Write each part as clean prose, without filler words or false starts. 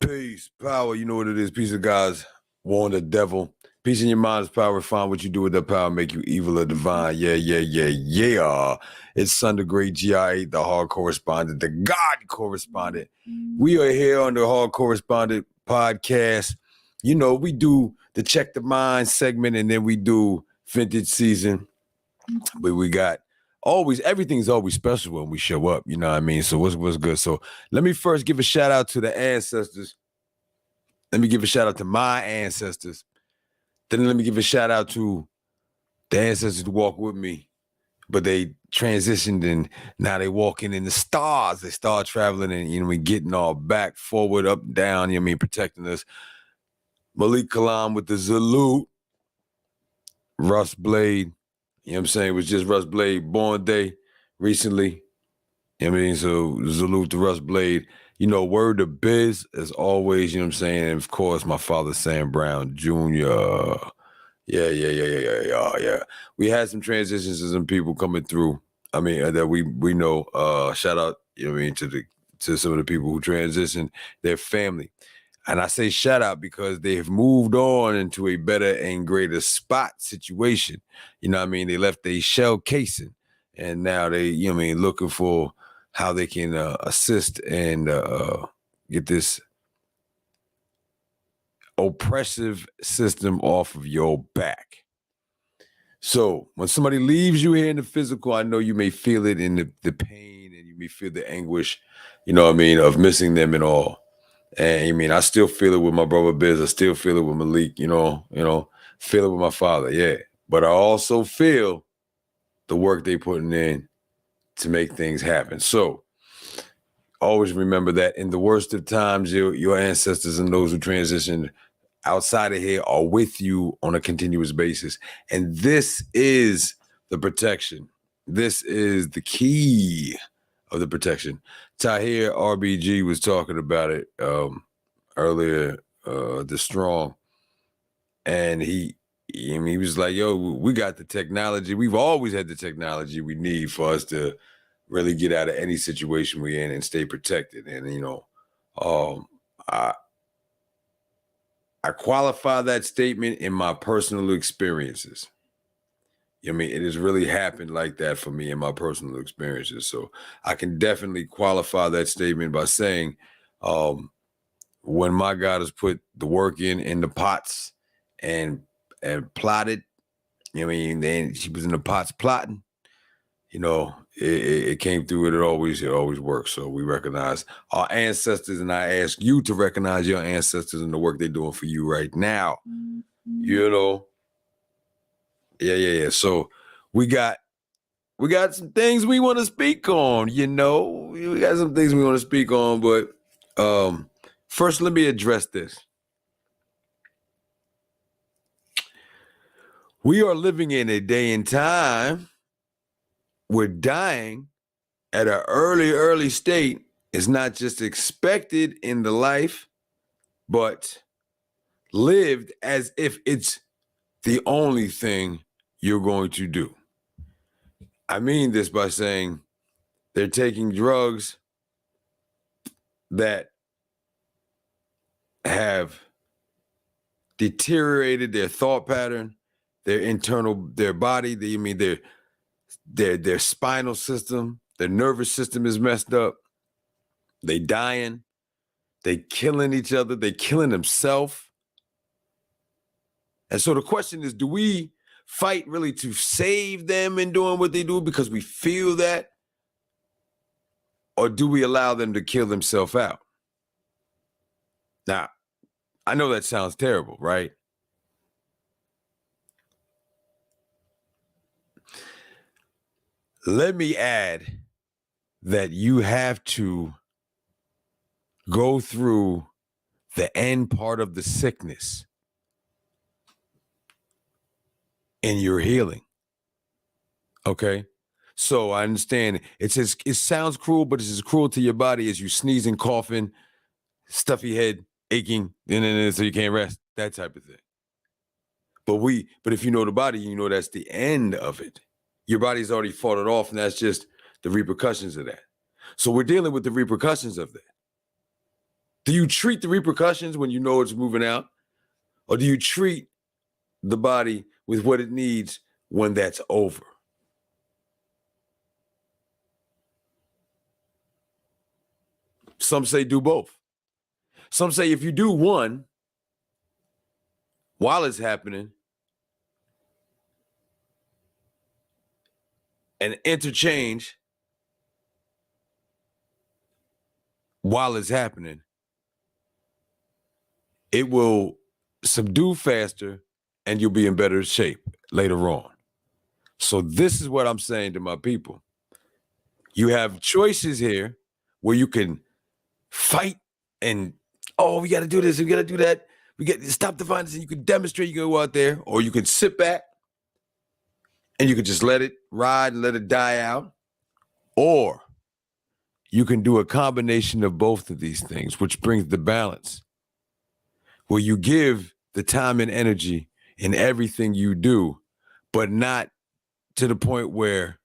Peace, power, you know what it is. Peace of God's warn the devil. Peace in your mind is power. Find what you do with that power, make you evil or divine. Yeah. It's Son the Great GR8 The Hardcorrespondant, the God Correspondent. We are here on the Hardcorrespondant Podcast. You know, we do the Check the Mind segment, and then we do Vintage Season. But we got everything's always special when we show up, you know what I mean? So what's good? So let me first give a shout out to the ancestors. Let me give a shout out to my ancestors. Then let me give a shout out to the ancestors who walk with me, but they transitioned and now they walking in the stars. They start traveling and, you know, we getting all back, forward, up, down, you know what I mean, protecting us. Malik Kalam with the salute. Russ Blade. You know what I'm saying? It was just Russ Blade born day recently. You know what I mean? So salute to Russ Blade. You know, word to Biz as always, you know what I'm saying? And of course, my father, Sam Brown Jr. Yeah. We had some transitions and some people coming through. I mean, that we know. Shout out, you know what I mean, to some of the people who transitioned, their family. And I say shout out because they have moved on into a better and greater spot situation. You know what I mean? They left a shell casing and now they, you know what I mean, looking for how they can assist and get this oppressive system off of your back. So when somebody leaves you here in the physical, I know you may feel it in the pain and you may feel the anguish, you know what I mean, of missing them and all. And I mean, I still feel it with my brother Biz. I still feel it with Malik, you know, feel it with my father, yeah. But I also feel the work they putting in to make things happen. So always remember that in the worst of times, your ancestors and those who transitioned outside of here are with you on a continuous basis. And this is the protection. This is the key of the protection. Tahir RBG was talking about it earlier, the strong, and he was like, yo, we got the technology. We've always had the technology we need for us to really get out of any situation we're in and stay protected. And, you know, I qualify that statement in my personal experiences. I mean, it has really happened like that for me in my personal experiences. So I can definitely qualify that statement by saying, when my God has put the work in the pots and plotted, you know what I mean, then she was in the pots plotting, you know, it came through. It always works. So we recognize our ancestors, and I ask you to recognize your ancestors and the work they're doing for you right now. You know. Yeah. So we got some things we want to speak on, you know. We got some things we want to speak on, but first let me address this. We are living in a day and time where dying at an early state is not just expected in the life, but lived as if it's the only thing you're going to do. I mean this by saying they're taking drugs that have deteriorated their thought pattern, their body, their spinal system, their nervous system is messed up. They dying, they killing each other, they killing themselves. And so the question is, do we fight really to save them in doing what they do because we feel that? Or do we allow them to kill themselves out? Now, I know that sounds terrible, right? Let me add that you have to go through the end part of the sickness in your healing. Okay? So I understand it sounds cruel, but it's as cruel to your body as you sneezing, coughing, stuffy head, aching, so you can't rest, that type of thing. But if you know the body, you know that's the end of it. Your body's already fought it off, and that's just the repercussions of that. So we're dealing with the repercussions of that. Do you treat the repercussions when you know it's moving out? Or do you treat the body with what it needs when that's over? Some say do both. Some say if you do one while it's happening and interchange while it's happening, it will subdue faster and you'll be in better shape later on. So this is what I'm saying to my people. You have choices here where you can fight and, oh, we got to do this, we got to do that. We got to stop the violence, and you can demonstrate, you can go out there, or you can sit back and you can just let it ride and let it die out. Or you can do a combination of both of these things, which brings the balance, where you give the time and energy in everything you do, but not to the point where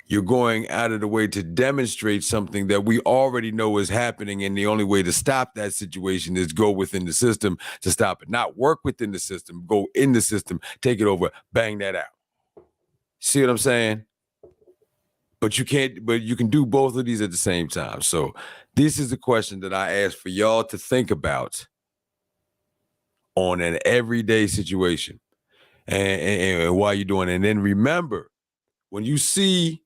you're going out of the way to demonstrate something that we already know is happening, and the only way to stop that situation is go within the system to stop it. Not work within the system, go in the system, take it over, bang that out. See what I'm saying? But you can do both of these at the same time. So this is the question that I ask for y'all to think about on an everyday situation and while you're doing it. And then remember, when you see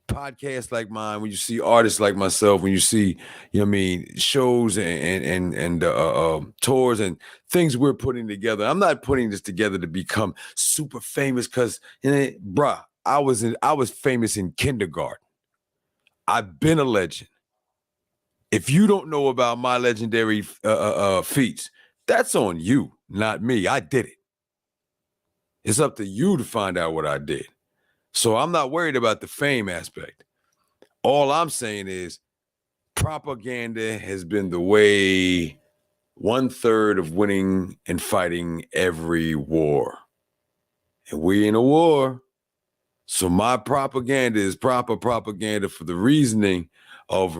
podcasts like mine, when you see artists like myself, when you see, shows and tours and things we're putting together, I'm not putting this together to become super famous because, bruh, I was famous in kindergarten. I've been a legend. If you don't know about my legendary feats, that's on you, not me. I did it. It's up to you to find out what I did. So I'm not worried about the fame aspect. All I'm saying is propaganda has been the way 1/3 of winning and fighting every war. And we in a war. So my propaganda is proper propaganda for the reasoning of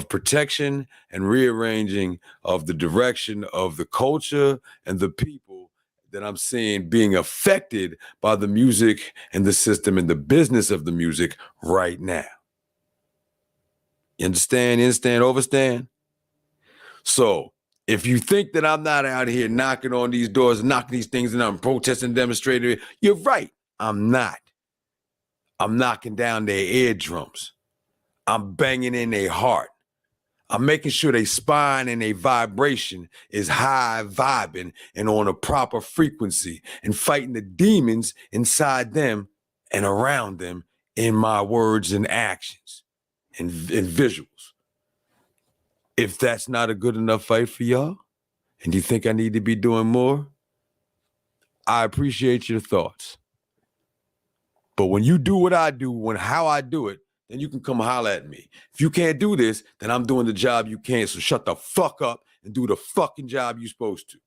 protection and rearranging of the direction of the culture and the people that I'm seeing being affected by the music and the system and the business of the music right now. You understand, overstand? So if you think that I'm not out here knocking on these doors, knocking these things, and I'm protesting, demonstrating, you're right. I'm not. I'm knocking down their eardrums. I'm banging in their heart. I'm making sure their spine and their vibration is high vibing and on a proper frequency and fighting the demons inside them and around them in my words and actions and visuals. If that's not a good enough fight for y'all and you think I need to be doing more, I appreciate your thoughts. But when you do what I do, how I do it, then you can come holler at me. If you can't do this, then I'm doing the job you can't. So shut the fuck up and do the fucking job you're supposed to.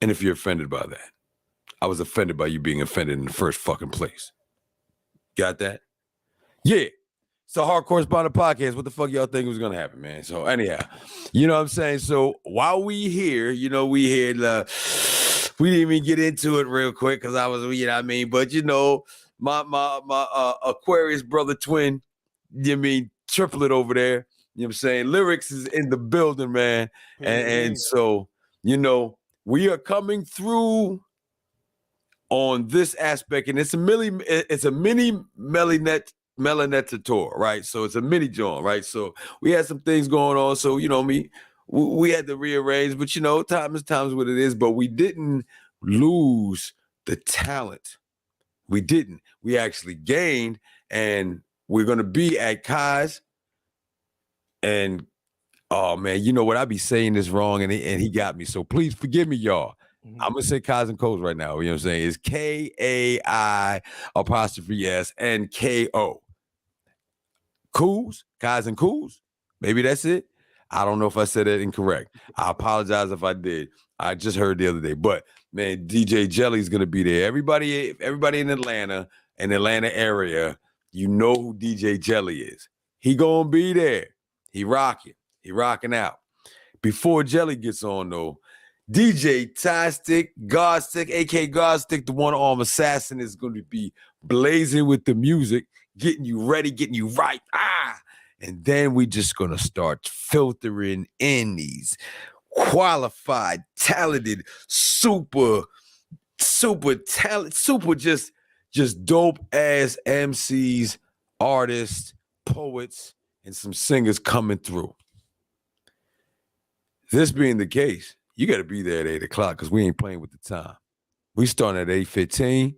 And if you're offended by that, I was offended by you being offended in the first fucking place. Got that? Yeah. It's a Hardcorrespondant Podcast. What the fuck y'all think was going to happen, man? So anyhow, you know what I'm saying? So while we here, we didn't even get into it real quick because I was, but my Aquarius brother twin, triplet over there, you know what I'm saying? Lyrics is in the building, man. And so, we are coming through on this aspect, and it's a mini Melanetta tour, right? So it's a mini joint, right? So we had some things going on. So, we had to rearrange, but times what it is, but we didn't lose the talent. We didn't. We actually gained, and we're going to be at Kai's. And, oh, man, you know what? I be saying this wrong, and he got me. So please forgive me, y'all. Mm-hmm. I'm going to say Kai's and Ko's right now. You know what I'm saying? It's KAI''S and KO. Kools, Kai's and Kools. Maybe that's it. I don't know if I said that incorrect. I apologize if I did. I just heard the other day. But, man, DJ Jelly's going to be there. Everybody in Atlanta area, you know who DJ Jelly is. He going to be there. He rocking out. Before Jelly gets on, though, DJ Ty-Stick, Godstick, aka Godstick, the one-arm assassin, is going to be blazing with the music, getting you ready, getting you right. And then we just going to start filtering in these qualified, talented, super talent, just dope ass MCs, artists, poets, and some singers coming through. This being the case, you got to be there at 8 o'clock because we ain't playing with the time. We starting at 8:15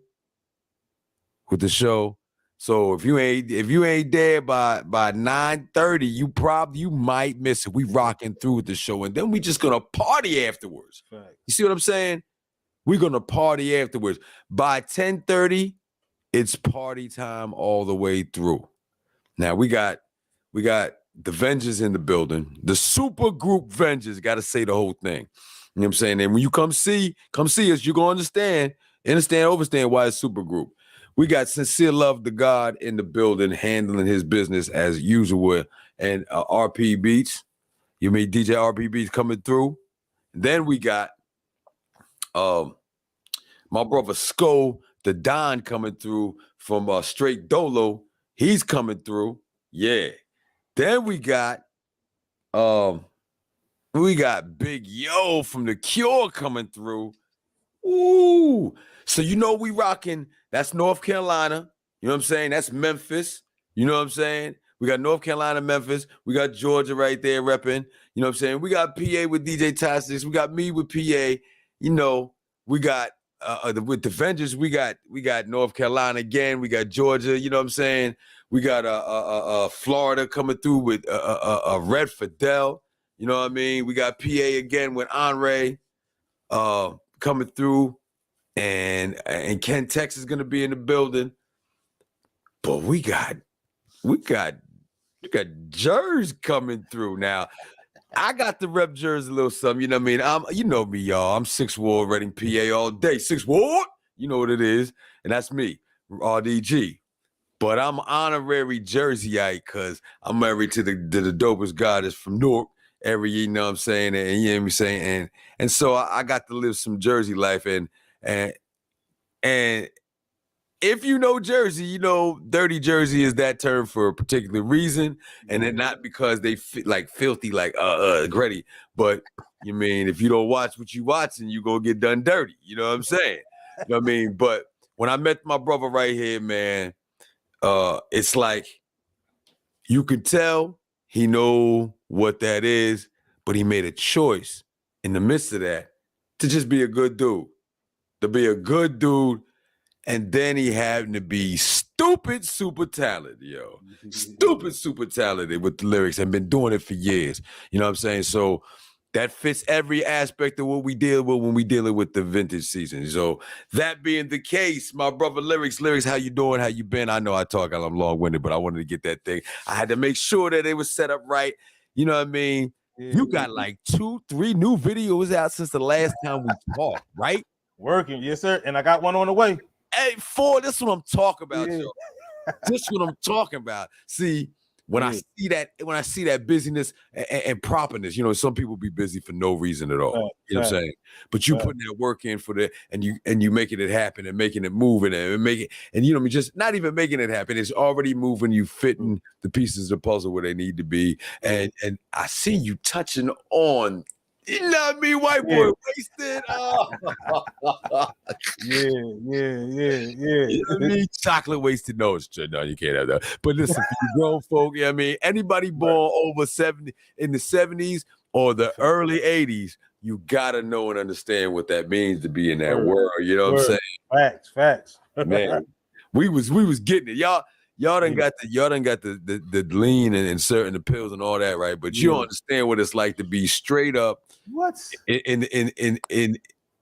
with the show. So if you ain't there by 9:30, you might miss it. We rocking through with the show, and then we just gonna party afterwards. Right. You see what I'm saying? We're gonna party afterwards. By 10:30, it's party time all the way through. Now we got the Vengers in the building, the super group Vengers. Got to say the whole thing. You know what I'm saying? And when you come see us, you're gonna understand why it's super group. We got Sincere Love the God in the building, handling his business as usual, and RP Beats. You mean DJ RP Beats coming through. And then we got my brother Sko, the Don, coming through from Straight Dolo. He's coming through. Yeah. Then we got Big Yo from The Cure coming through. Ooh. So we rocking. That's North Carolina. You know what I'm saying? That's Memphis. You know what I'm saying? We got North Carolina, Memphis. We got Georgia right there repping. You know what I'm saying? We got PA with DJ Ty-Stick. We got me with PA. We got with the Vengers, we got North Carolina again. We got Georgia. You know what I'm saying? We got Florida coming through with Red Fidel. You know what I mean? We got PA again with Andre coming through. And Kent, Texas is gonna be in the building, but we got Jers coming through now. I got the rep Jers a little something, you know what I mean? You know me, y'all. I'm 6 Ward Reading, PA all day. 6 Ward, you know what it is, and that's me, RDG. But I'm honorary Jerseyite because I'm married to the dopest goddess from Newark area. You know what I'm saying? And you know what I'm saying? And so I got to live some Jersey life and if you know Jersey, dirty Jersey is that term for a particular reason, and then not because they like filthy, like gritty, but you mean if you don't watch what you watching, you gonna get done dirty. You know what I'm saying? You know what I mean? But when I met my brother right here, man, it's like you could tell he know what that is, but he made a choice in the midst of that to just be a good dude. To be a good dude, and then he happened to be stupid super talented, yo. Stupid super talented with the lyrics and been doing it for years. You know what I'm saying? So that fits every aspect of what we deal with when we dealing with the vintage season. So that being the case, my brother Lyrics, how you doing? How you been? I know I talk, I'm long-winded, but I wanted to get that thing. I had to make sure that it was set up right. You know what I mean? Yeah. You got like 2-3 new videos out since the last time we talked, right? Working, yes, sir. And I got one on the way. Hey, 4, this is what I'm talking about, yo. This is what I'm talking about. See, when I see that busyness and properness, some people be busy for no reason at all. You know what I'm saying? But you putting that work in for that, and you making it happen and making it move and make it, and just not even making it happen. It's already moving. You fitting the pieces of the puzzle where they need to be, and I see you touching on. You know what I mean? White boy wasted. Oh. Yeah. You know what I mean? Chocolate wasted. No, you can't have that. But listen, for you grown folk, you know what I mean? Anybody born over 70 in the 70s or the early 80s, you gotta know and understand what that means to be in that world. You know what I'm saying? Facts. Man, we was getting it. Y'all done got the lean and certain the pills and all that, right? But you don't understand what it's like to be straight up in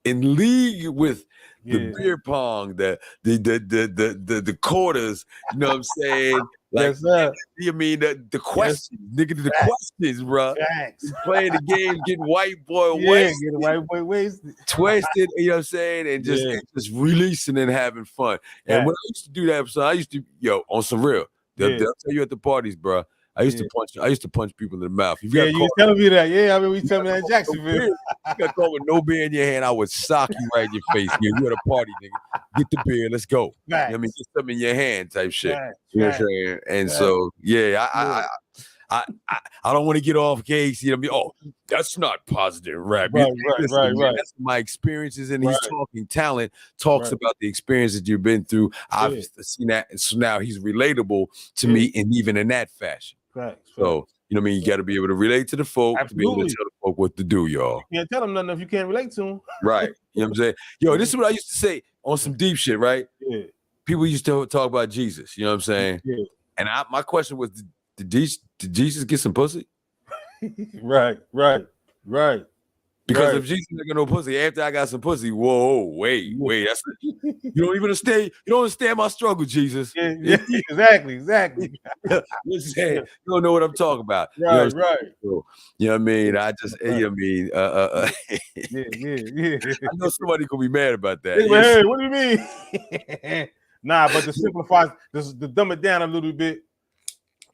league with the beer pong, the quarters. You know what I'm saying? Like, you mean the questions, nigga, the questions, bro. Playing the game, getting white boy wasted, twisted. You know what I'm saying? And just releasing and having fun. And when I used to do that, so I used to, on some real. They'll tell you at the parties, bro. I used to punch people in the mouth. You was telling me that. Yeah, I mean, we tell me that in Jacksonville. You got caught with no beer in your hand, I would sock you right in your face. Yeah, you at a party, nigga. Get the beer, let's go. You know what I mean, get something in your hand type shit. You know what I'm saying? And so, I don't want to get off case. You know what I mean? Oh, that's not positive rap. Right. That's my experiences, and he's talking talent, talks about the experiences you've been through. I've seen that, and so now he's relatable to me, and even in that fashion. So, you know what I mean? You got to be able to relate to the folk, to be able to tell the folk what to do, y'all. You can't tell them nothing if you can't relate to them. Right. You know what I'm saying? Yo, this is what I used to say on some deep shit, right? Yeah. People used to talk about Jesus, you know what I'm saying? Yeah. And my question was, did Jesus get some pussy? Right. Because if Jesus didn't get no pussy after I got some pussy, whoa, wait, that's you don't even understand. You don't understand my struggle, Jesus. Yeah, exactly. You don't know what I'm talking about. Right. So, you know what I mean? I just, you know what I mean? Yeah. I know somebody could be mad about that. Hey, what do you mean? Nah, but to simplify, to dumb it down a little bit.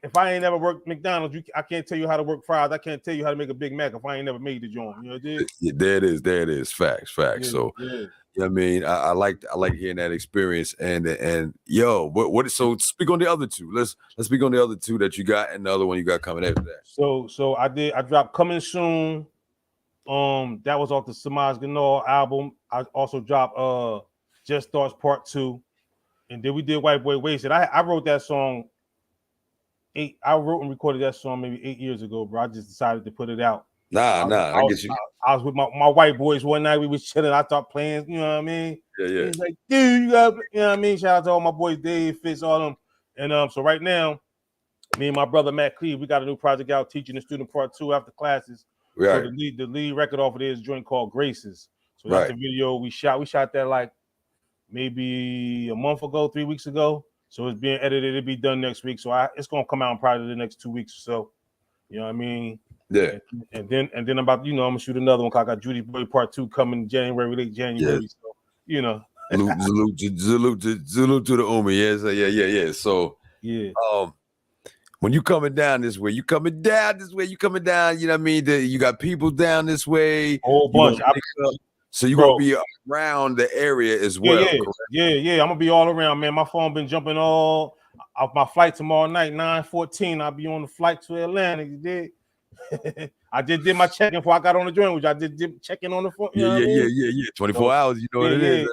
If I ain't never worked McDonald's, I can't tell you how to work fries. I can't tell you how to make a Big Mac if I ain't never made the joint. You know what I mean? Yeah, there it is. Facts. Yeah, so, you know what I mean? I like hearing that experience. And yo, what? So speak on the other two. Let's speak on the other two that you got, and the other one you got coming after that. So I dropped Coming Soon. That was off the Motivational album. I also dropped Just Thoughts Part 2, and then we did White Boy Wasted. I wrote that song. I wrote and recorded that song maybe 8 years ago, bro. I just decided to put it out. I get you. I was with my white boys one night. We was chilling. I started playing, you know what I mean? Yeah. He's like, dude, you know what I mean? Shout out to all my boys, Dave, Fitz, all them. And so right now, me and my brother Matt Cleve, we got a new project out, Teaching the Student Part 2 after classes. Right. So the lead record off of this joint called Graces. So that's the video we shot. We shot that like maybe a month ago, 3 weeks ago. So it's being edited. It'll be done next week. So it's gonna come out in probably the next 2 weeks or so. You know what I mean? Yeah. And then I'm about, I'm gonna shoot another one. Cause I got Judy Boy Part 2 coming January, late January. Yeah. So Salute to the Umi. Yeah. So when you coming down this way, you coming down, you know what I mean? You got people down this way. Whole bunch. So you're gonna be around the area as well. Yeah. I'm gonna be all around, man. My phone been jumping all off my flight tomorrow night, 9:14. I'll be on the flight to Atlanta. You did. I just did my check-in before I got on the joint, which I did check-in on the phone. Yeah. 24 hours, you know what it is.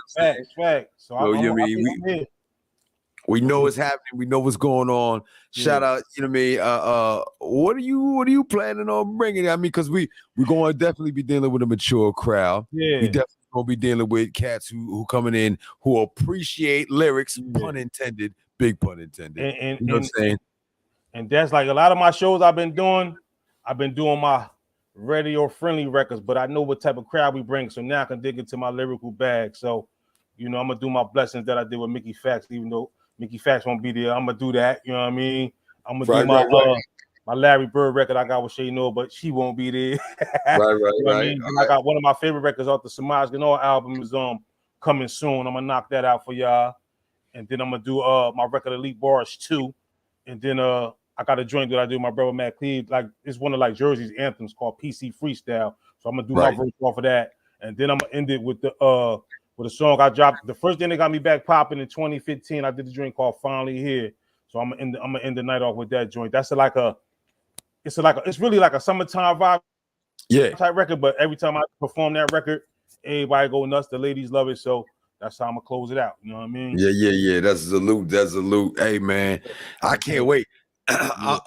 Fact. So we know what's happening. We know what's going on. Shout out, you know what I mean? What are you planning on bringing? I mean, because we're going to definitely be dealing with a mature crowd. Yeah. We definitely going to be dealing with cats who coming in who appreciate lyrics, pun intended, big pun intended. And, you know what I'm saying? And that's like a lot of my shows I've been doing my radio-friendly records, but I know what type of crowd we bring, so now I can dig into my lyrical bag. So, I'm going to do my blessings that I did with Mickey Fax, even though Mickey Fax won't be there. I'm gonna do that. You know what I mean? I'm gonna do my Larry Bird record I got with Shay No, but she won't be there. Right. I got one of my favorite records off the Motivational album is Coming Soon. I'm gonna knock that out for y'all, and then I'm gonna do my record Elite Bars 2, and then I got a joint that I do with my brother Matt Cleve. Like it's one of like Jersey's anthems called PC Freestyle. So I'm gonna do my verse off of that, and then I'm gonna end it with a song I dropped. The first thing that got me back popping in 2015, I did a joint called Finally Here. So I'm gonna end the night off with that joint. That's it's really like a summertime vibe type record, but every time I perform that record, everybody go nuts. The ladies love it. So that's how I'm gonna close it out. You know what I mean? Yeah. That's salute. Hey man, I can't wait.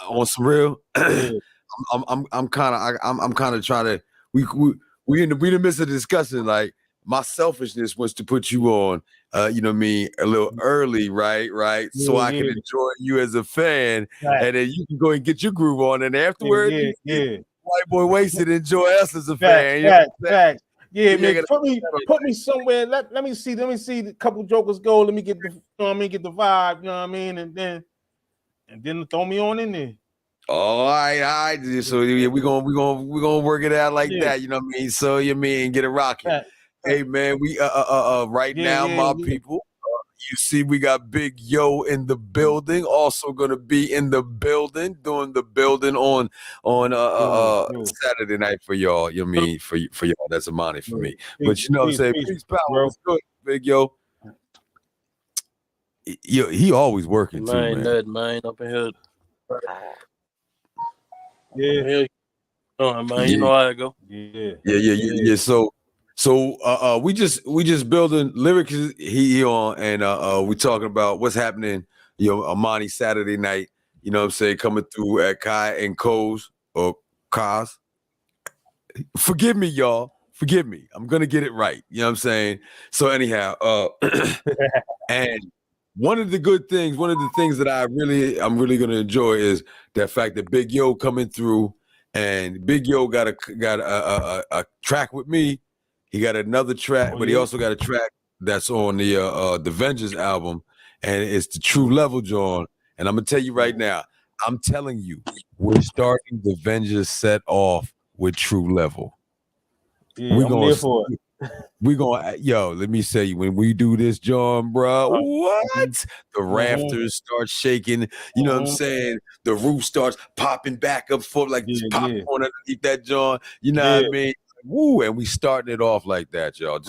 On some real, I'm kind of trying to we in the midst of discussing like my selfishness was to put you on, you know what I mean, a little early, right? So I can enjoy you as a fan, and then you can go and get your groove on, and afterwards, White Boy Wasted, enjoy us as a fan. Fact. Yeah, man. Put me somewhere. Let me see the couple jokers go. Let me get the, get the vibe. You know what I mean, and then throw me on in there. All right. So we're gonna work it out like that. You know what I mean. So get it rocking. Hey man, we right now, my people. You see, we got Big Yo in the building. Also gonna be in the building, doing the building on Saturday night for y'all. You know what I mean, for y'all, that's Amani for me. But you know what I'm saying? Peace, power, what's good, Big Yo? He always working too, man. Nothing, man. Up in here. Yeah. Man, you know how it go. Yeah. So we just building lyrics he on, and we talking about what's happening, Amani Saturday night, you know what I'm saying, coming through at Kai and Ko's or Kaz. Forgive me, y'all. Forgive me. I'm gonna get it right. You know what I'm saying? So anyhow, and one of the things that I'm really gonna enjoy is that fact that Big Yo coming through, and Big Yo got a track with me. He got another track, but he also got a track that's on the Vengeance album, and it's the True Level, John. And I'm gonna tell you right now, I'm telling you, we're starting the Vengeance set off with True Level. Yeah, I'm here for it. We're gonna, let me say, when we do this, John, bro, what? The rafters start shaking, you know what I'm saying? The roof starts popping back up for like popcorn underneath that, John. You know what I mean? Woo, and we starting it off like that, y'all.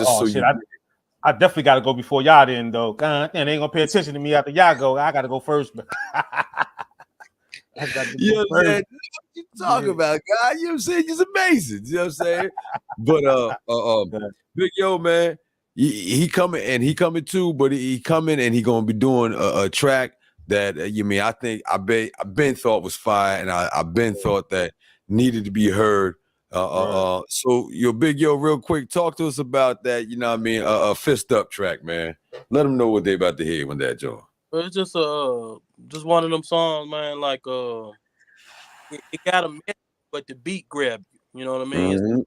I definitely got to go before y'all then, though. God, they ain't gonna pay attention to me after y'all go. I got to go first. What you talking about, guy? You know what I'm saying? He's amazing. You know what I'm saying? But Big Yo, man, he coming too, but he coming and he gonna be doing a track that I think I been thought was fire, and I've been thought that needed to be heard. So your Big Yo, real quick, talk to us about that. You know what I mean? A fist up track, man. Let them know what they about to hear when that John. It's just one of them songs, man. Like it got a message, but the beat grab you. You know what I mean? Mm-hmm.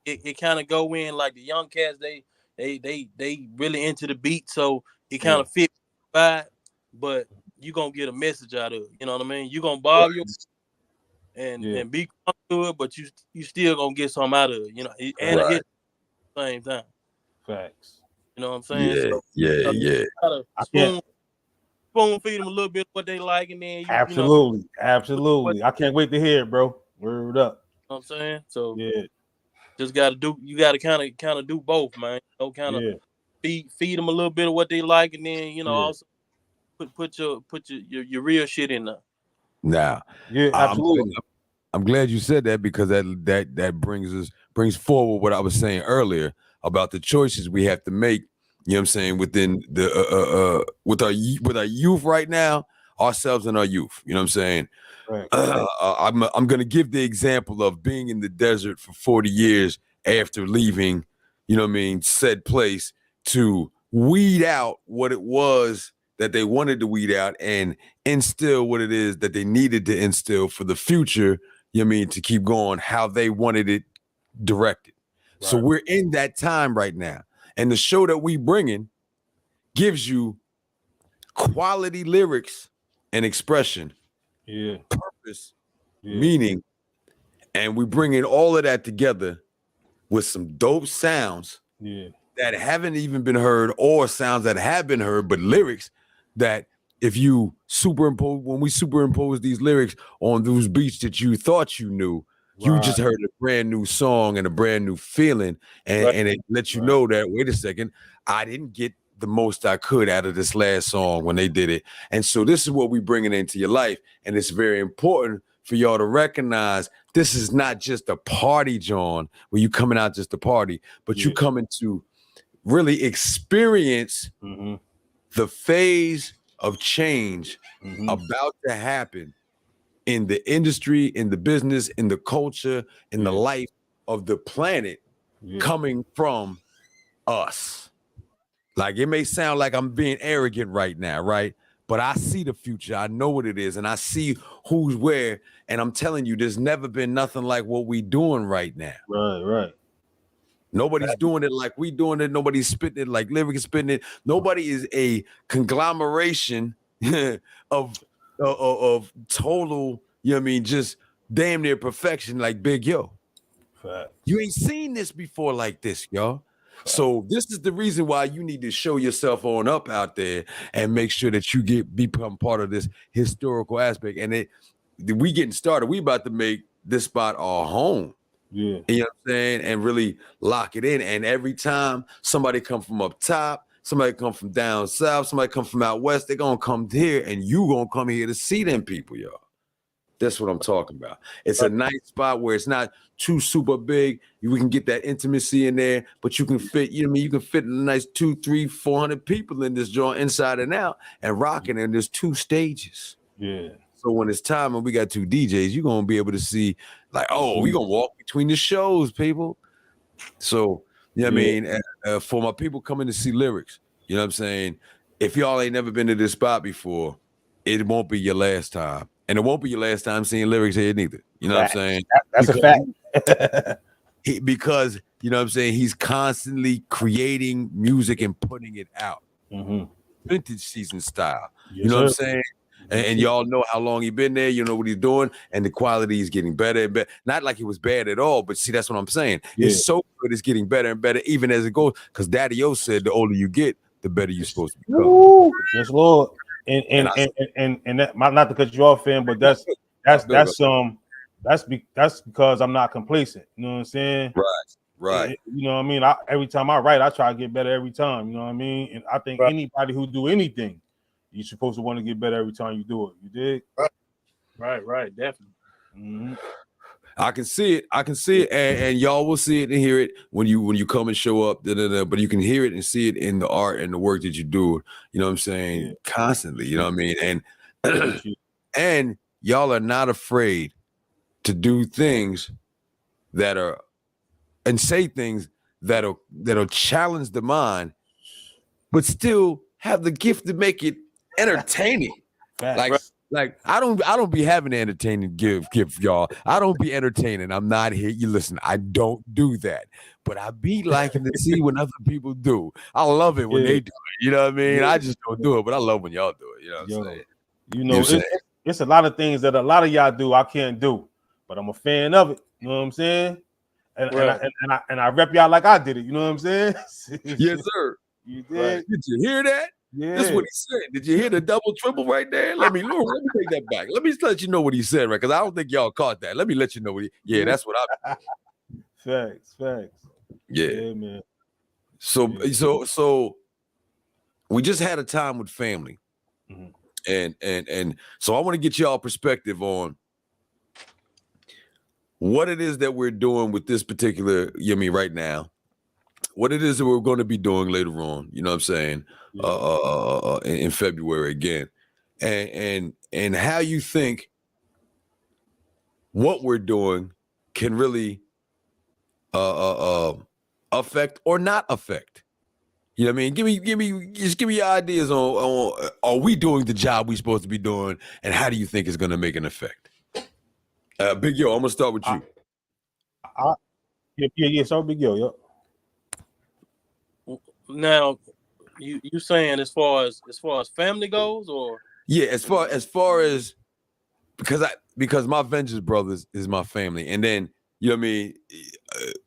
It kind of go in like the young cats. They really into the beat, so it kind of fit by. But you gonna get a message out of it. You know what I mean? You gonna bob your and be comfortable to it, but you still gonna get something out of it. You know, and a hit at the same time. Facts. You know what I'm saying? Yeah. Spoon feed them a little bit what they like, and then absolutely. I can't wait to hear it, bro. Word up. You know what I'm saying? So just you gotta kind of do both, man. You know, kind of feed them a little bit of what they like, and then also put your real shit in there. Now, absolutely. I'm glad you said that, because that brings forward what I was saying earlier about the choices we have to make. You know what I'm saying, within the with our youth right now, ourselves and our youth. You know what I'm saying? Right. I'm gonna give the example of being in the desert for 40 years after leaving, you know what I mean, said place, to weed out what it was that they wanted to weed out and instill what it is that they needed to instill for the future, you know what I mean, to keep going how they wanted it directed. Right. So we're in that time right now. And the show that we bringing gives you quality lyrics and expression, purpose, meaning, and we bringing all of that together with some dope sounds that haven't even been heard, or sounds that have been heard, but lyrics that if you when we superimpose these lyrics on those beats that you thought you knew, you just heard a brand new song and a brand new feeling, and it lets you know that, wait a second, I didn't get the most I could out of this last song when they did it. And so this is what we bringing into your life, and it's very important for y'all to recognize this is not just a party, John, where you coming out just to party, but you coming to really experience the phase of change about to happen in the industry, in the business, in the culture, in the life of the planet, coming from us. Like, it may sound like I'm being arrogant right now, right? But I see the future. I know what it is, and I see who's where. And I'm telling you, there's never been nothing like what we doing right now. Right. Nobody's doing it like we doing it. Nobody's spitting it like Lyric is spitting it. Nobody is a conglomeration of total, you know what I mean, just damn near perfection like Big Yo. Fact. You ain't seen this before like this, y'all. So this is the reason why you need to show yourself on up out there and make sure that you become part of this historical aspect. And we getting started. We about to make this spot our home. Yeah. You know what I'm saying? And really lock it in. And every time somebody come from up top, somebody come from down south, somebody come from out west, they're gonna come here and you gonna come here to see them people, y'all. That's what I'm talking about. It's a nice spot where it's not too super big. We can get that intimacy in there, but you can fit, you know what I mean? You can fit a nice 200, 300, 400 people in this joint inside and out and rocking. And there's 2 stages. Yeah. So when it's time and we got 2 DJs, you're going to be able to see like, oh, we're going to walk between the shows, people. So, you know what I mean? For my people coming to see lyrics, you know what I'm saying? If y'all ain't never been to this spot before, it won't be your last time. And it won't be your last time seeing lyrics here neither. You know what I'm saying? That's a fact. Because, you know what I'm saying, he's constantly creating music and putting it out. Vintage season style. Yes, you know sir. what I'm saying? And y'all know how long he been there. You know what he's doing. And the quality is getting better and better. Not like it was bad at all, but see, that's what I'm saying. Yeah. It's so good. It's getting better and better even as it goes. Because Daddy O said the older you get, the better you're supposed to become. Woo! Yes, Lord. And that, not to cut you off, fam, but that's because I'm not complacent. You know what I'm saying? Right. You know what I mean? Every time I write, I try to get better every time. You know what I mean? And I think anybody who do anything, you're supposed to want to get better every time you do it. You dig? Right, definitely. Mm-hmm. I can see it, and y'all will see it and hear it when you come and show up. But you can hear it and see it in the art and the work that you do. You know what I'm saying? Constantly. You know what I mean? And and y'all are not afraid to do things that are and say things that'll challenge the mind, but still have the gift to make it entertaining. Like I don't be having an entertaining gift, y'all. I don't be entertaining. I'm not here. You listen, I don't do that. But I be liking to see when other people do. I love it when they do it. You know what I mean? I just don't do it, but I love when y'all do it. You know what I'm saying? You know, it's a lot of things that a lot of y'all do I can't do, but I'm a fan of it. You know what I'm saying? And I rep y'all like I did it. You know what I'm saying? Yes, sir. You did. Did you hear that? Yeah. That's what he said. Did you hear the double triple right there? Let me take that back. Let me let you know what he said, right? Because I don't think y'all caught that. Let me let you know what that's what I Facts. Yeah, man. So we just had a time with family. And so I want to get y'all perspective on what it is that we're doing with this particular right now. What it is that we're going to be doing later on, you know what I'm saying? In February again, and how you think what we're doing can really affect or not affect. You know what I mean? Give me your ideas on are we doing the job we're supposed to be doing, and how do you think it's going to make an effect? Big Yo, I'm gonna start with you. Yeah. So Big Yo, yep. Now, you saying as far as family goes, or as far as because my Vengers brothers is my family, and then you know what I mean.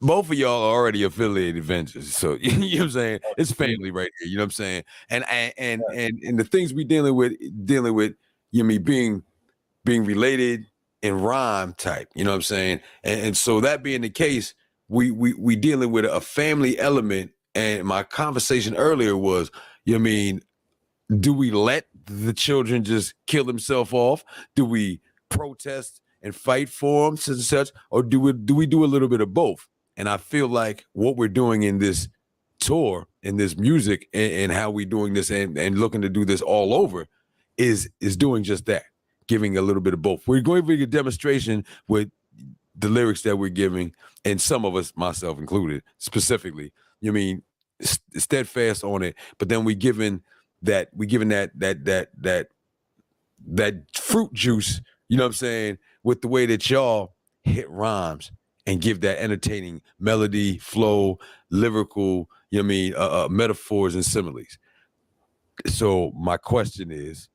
Both of y'all are already affiliated Vengers, so you know what I'm saying. It's family right here. You know what I'm saying. And the things we dealing with, you know what I mean, being related in rhyme type. You know what I'm saying. And so that being the case, we dealing with a family element. And my conversation earlier was, you know what I mean, do we let the children just kill themselves off? Do we protest and fight for them, such and such? Or do we do a little bit of both? And I feel like what we're doing in this tour, in this music, and how we're doing this and looking to do this all over is doing just that, giving a little bit of both. We're going to be a demonstration with the lyrics that we're giving, and some of us, myself included, specifically, you know what I mean, steadfast on it, but then we giving that fruit juice, you know what I'm saying, with the way that y'all hit rhymes and give that entertaining melody, flow, lyrical, you know what I mean, metaphors and similes. So my question is,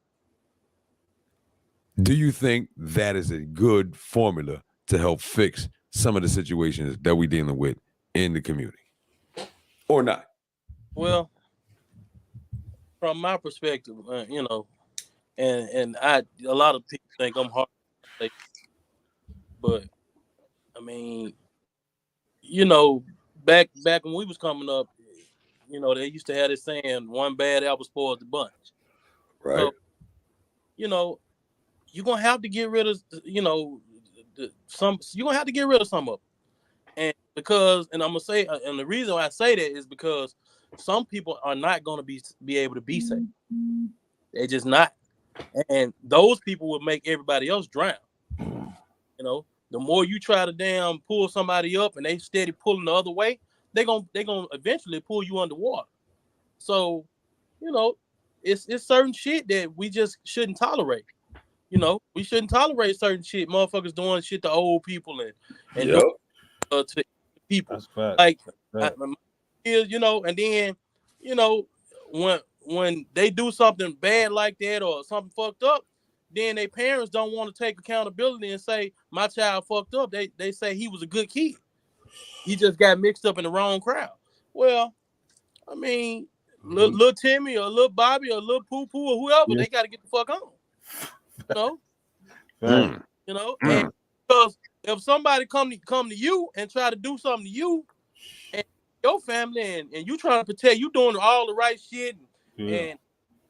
do you think that is a good formula to help fix some of the situations that we're dealing with in the community? or not? Well, from my perspective, and a lot of people think I'm hard, but I mean, back when we was coming up, they used to have this saying, one bad apple spoils the bunch. Right. So, you're gonna have to get rid of, some. You're gonna have to get rid of some of them, and I'm gonna say, and the reason why I say that is because some people are not gonna be able to be safe. They're just not, and those people will make everybody else drown. The more you try to damn pull somebody up and they steady pulling the other way, they're gonna eventually pull you underwater. So, it's certain shit that we just shouldn't tolerate. We shouldn't tolerate certain shit, motherfuckers doing shit to old people and Yep. to people. That's fact. Like, That's fact. and then when they do something bad like that or something fucked up, then their parents don't want to take accountability and say, my child fucked up. They say he was a good kid. He just got mixed up in the wrong crowd. Well, I mean, little Timmy or little Bobby or little Poo Poo or whoever, they got to get the fuck on. And because if somebody come to you and try to do something to you and your family and you trying to protect, you doing all the right shit and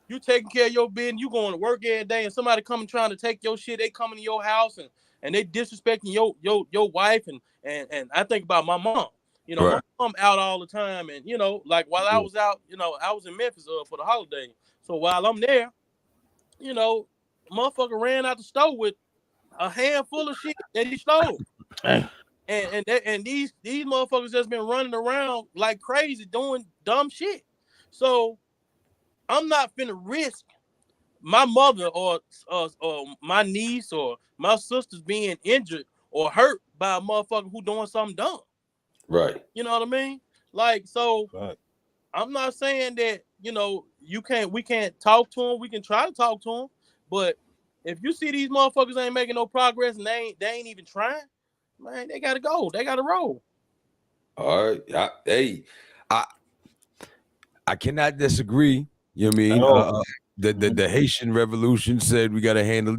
you taking care of your business, you going to work every day, and somebody coming trying to take your shit, they coming to your house and they disrespecting your wife and I think about my mom. Right. My mom out all the time, and like while I was out, I was in Memphis for the holiday. So while I'm there, motherfucker ran out the store with a handful of shit that he stole. And these motherfuckers just been running around like crazy doing dumb shit. So I'm not finna risk my mother or my niece or my sisters being injured or hurt by a motherfucker who doing something dumb. Right. You know what I mean? Like, so Right. I'm not saying that, we can't talk to them. We can try to talk to them. But if you see these motherfuckers ain't making no progress and they ain't even trying, man, they gotta go. They gotta roll. All right. I cannot disagree. You know what I mean? The Haitian Revolution said we got to handle,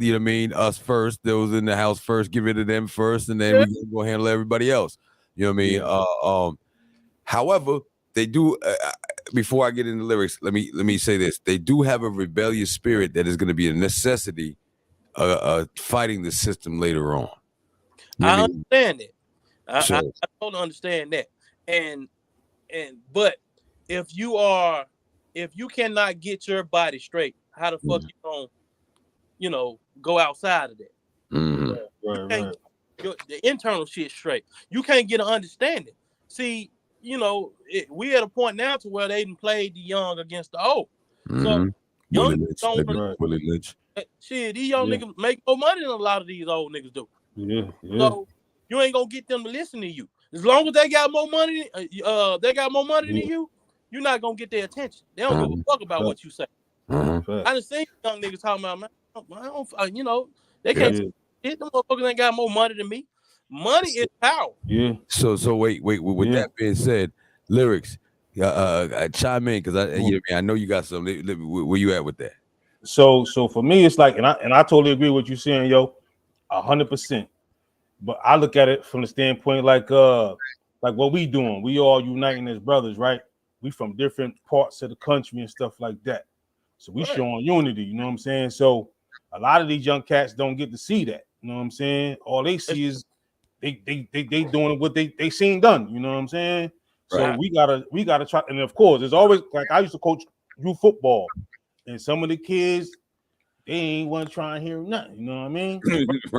us first. Those in the house first, get rid of them first, and then we can go handle everybody else. You know what I mean? However, they do. Before I get into lyrics, let me say this: they do have a rebellious spirit that is going to be a necessity, fighting the system later on. I understand it. I totally understand that. But if you cannot get your body straight, how the fuck you gonna, go outside of that? Right. The internal shit straight. You can't get an understanding. See, we at a point now to where they didn't play the young against the old. So young Willie Lynch. Shit, these young niggas make more money than a lot of these old niggas do. Yeah. So you ain't gonna get them to listen to you. As long as they got more money, than you, you're not gonna get their attention. They don't give a fuck about what you say. I done seen young niggas talking about, man, I don't, they can't shit. Them motherfuckers ain't got more money than me. Money is power. Yeah. So wait. With that being said, lyrics, chime in because I know you got something. Where you at with that? So for me, it's like, and I totally agree with you saying, 100%. But I look at it from the standpoint like what we doing. We all uniting as brothers, right? We from different parts of the country and stuff like that. So we showing unity, you know what I'm saying? So a lot of these young cats don't get to see that, you know what I'm saying? All they see is they doing what they seen done, you know what I'm saying? So we gotta try, and of course, there's always, like, I used to coach youth football, and some of the kids, they ain't want to try and hear nothing, you know what I mean?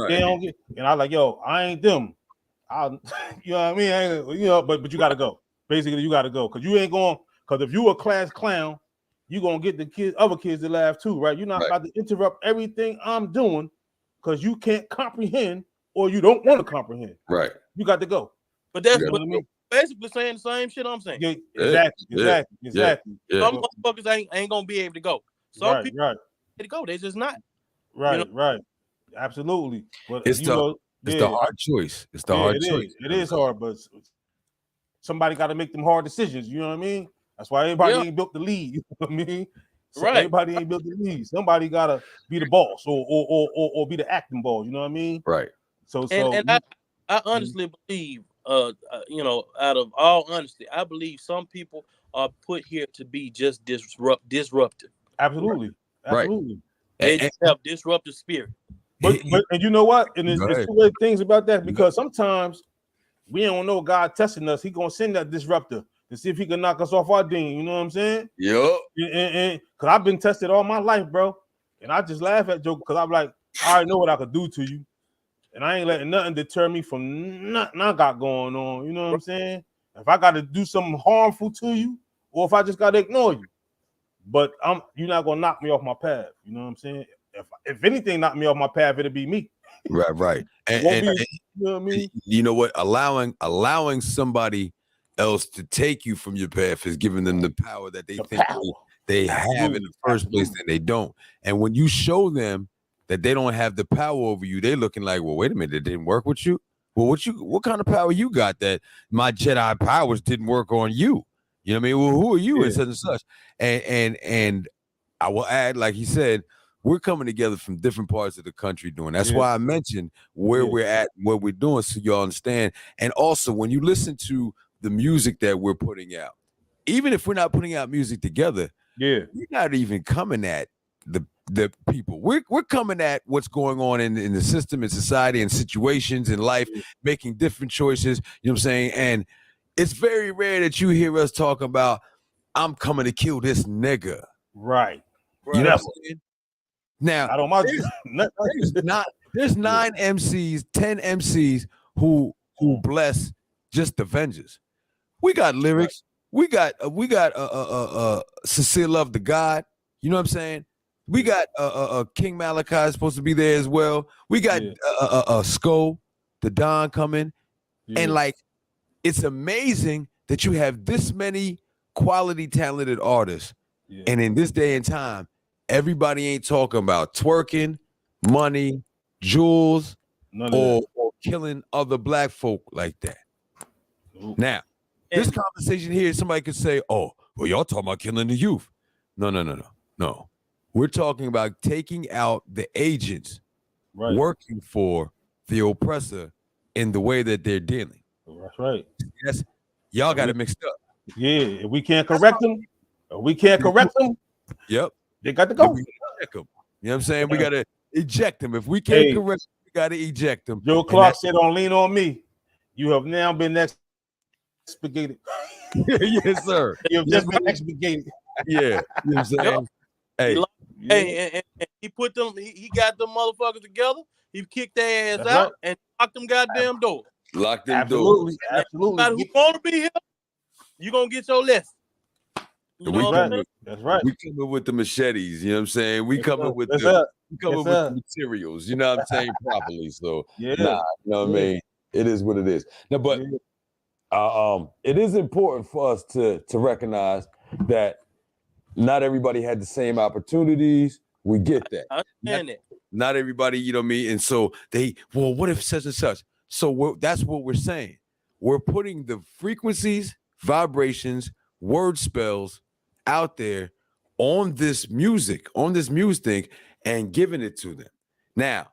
They don't get, and I like, I ain't them. You know what I mean? But you gotta go. Basically, you gotta go because you ain't going. Because if you a class clown, you gonna get the other kids to laugh too, right? You're not about to interrupt everything I'm doing because you can't comprehend or you don't want to comprehend. Right. You got to go. But that's what I mean? Basically saying the same shit I'm saying. Yeah, exactly. Yeah. Some motherfuckers ain't gonna be able to go. Some people able to go. They just not. Right. Absolutely. But it's the hard choice. It's the hard choice. It is hard, but somebody got to make them hard decisions. You know what I mean? That's why everybody ain't built to lead. You know what I mean? So everybody ain't built to lead. Somebody gotta be the boss or be the acting boss. You know what I mean? Right. So I honestly believe, you know, out of all honesty, I believe some people are put here to be just disruptive. Absolutely. Absolutely. They just have disruptive spirit. But and you know what? And there's two other things about that, because sometimes we don't know God testing us. He gonna send that disruptor to see if he can knock us off our ding. You know what I'm saying? Yep. And because I've been tested all my life, bro. And I just laugh at joke because I'm like, I already know what I could do to you. And I ain't letting nothing deter me from nothing I got going on. You know what I'm saying? If I got to do something harmful to you, or if I just got to ignore you. But you're not going to knock me off my path. You know what I'm saying? If anything knocked me off my path, it'll be me. Right. And you know what I mean? You know what? Allowing somebody else to take you from your path is giving them the power that they think they have in the first place, and they don't. And when you show them that they don't have the power over you, they're looking like, well, wait a minute, it didn't work with you. Well, what kind of power you got that my Jedi powers didn't work on you? You know what I mean? Well, who are you and such and such? And I will add, like he said, we're coming together from different parts of the country doing. That's why I mentioned where we're at, what we're doing, so y'all understand. And also, when you listen to the music that we're putting out, even if we're not putting out music together, we're not even coming at the people. We're coming at what's going on in the system, in society, and situations in life, making different choices. You know what I'm saying? And it's very rare that you hear us talk about, I'm coming to kill this nigga. Right. You know what I'm saying? Now, I don't mind. There's 9 MCs, 10 MCs who bless just the Avengers. We got lyrics. We got Sincere Love the God. You know what I'm saying? We got King Malachi is supposed to be there as well. We got Sko, the Don coming, and like, it's amazing that you have this many quality, talented artists, and in this day and time, everybody ain't talking about twerking, money, jewels, or killing other black folk like that. Now, this conversation here, somebody could say, oh, well, y'all talking about killing the youth. No. We're talking about taking out the agents working for the oppressor in the way that they're dealing. That's right. Y'all got it mixed up. Yeah, if we can't correct them, Yep. They got to go. You know what I'm saying? We got to eject them. If we can't correct them, we got to eject them. Joe Clark said, don't lean on me. You have now been expurgated. Yes, sir. You have just been expurgated. Yeah. You know what I'm saying? Hey, and he put them, he got them motherfuckers together. He kicked their ass out and locked them goddamn doors. Locked them doors. Absolutely. Who want to be here, you going to get your lesson. That's right. We coming with the machetes, you know what I'm saying? We coming with the materials, you know what I'm saying, properly. So you know what I mean? It is what it is. Now, but it is important for us to recognize that not everybody had the same opportunities. We get that. I understand that. Not everybody, you know what I mean? And so what if such and such? So that's what we're saying. We're putting the frequencies, vibrations, word spells out there on this music, on this Muse thing, and giving it to them. Now,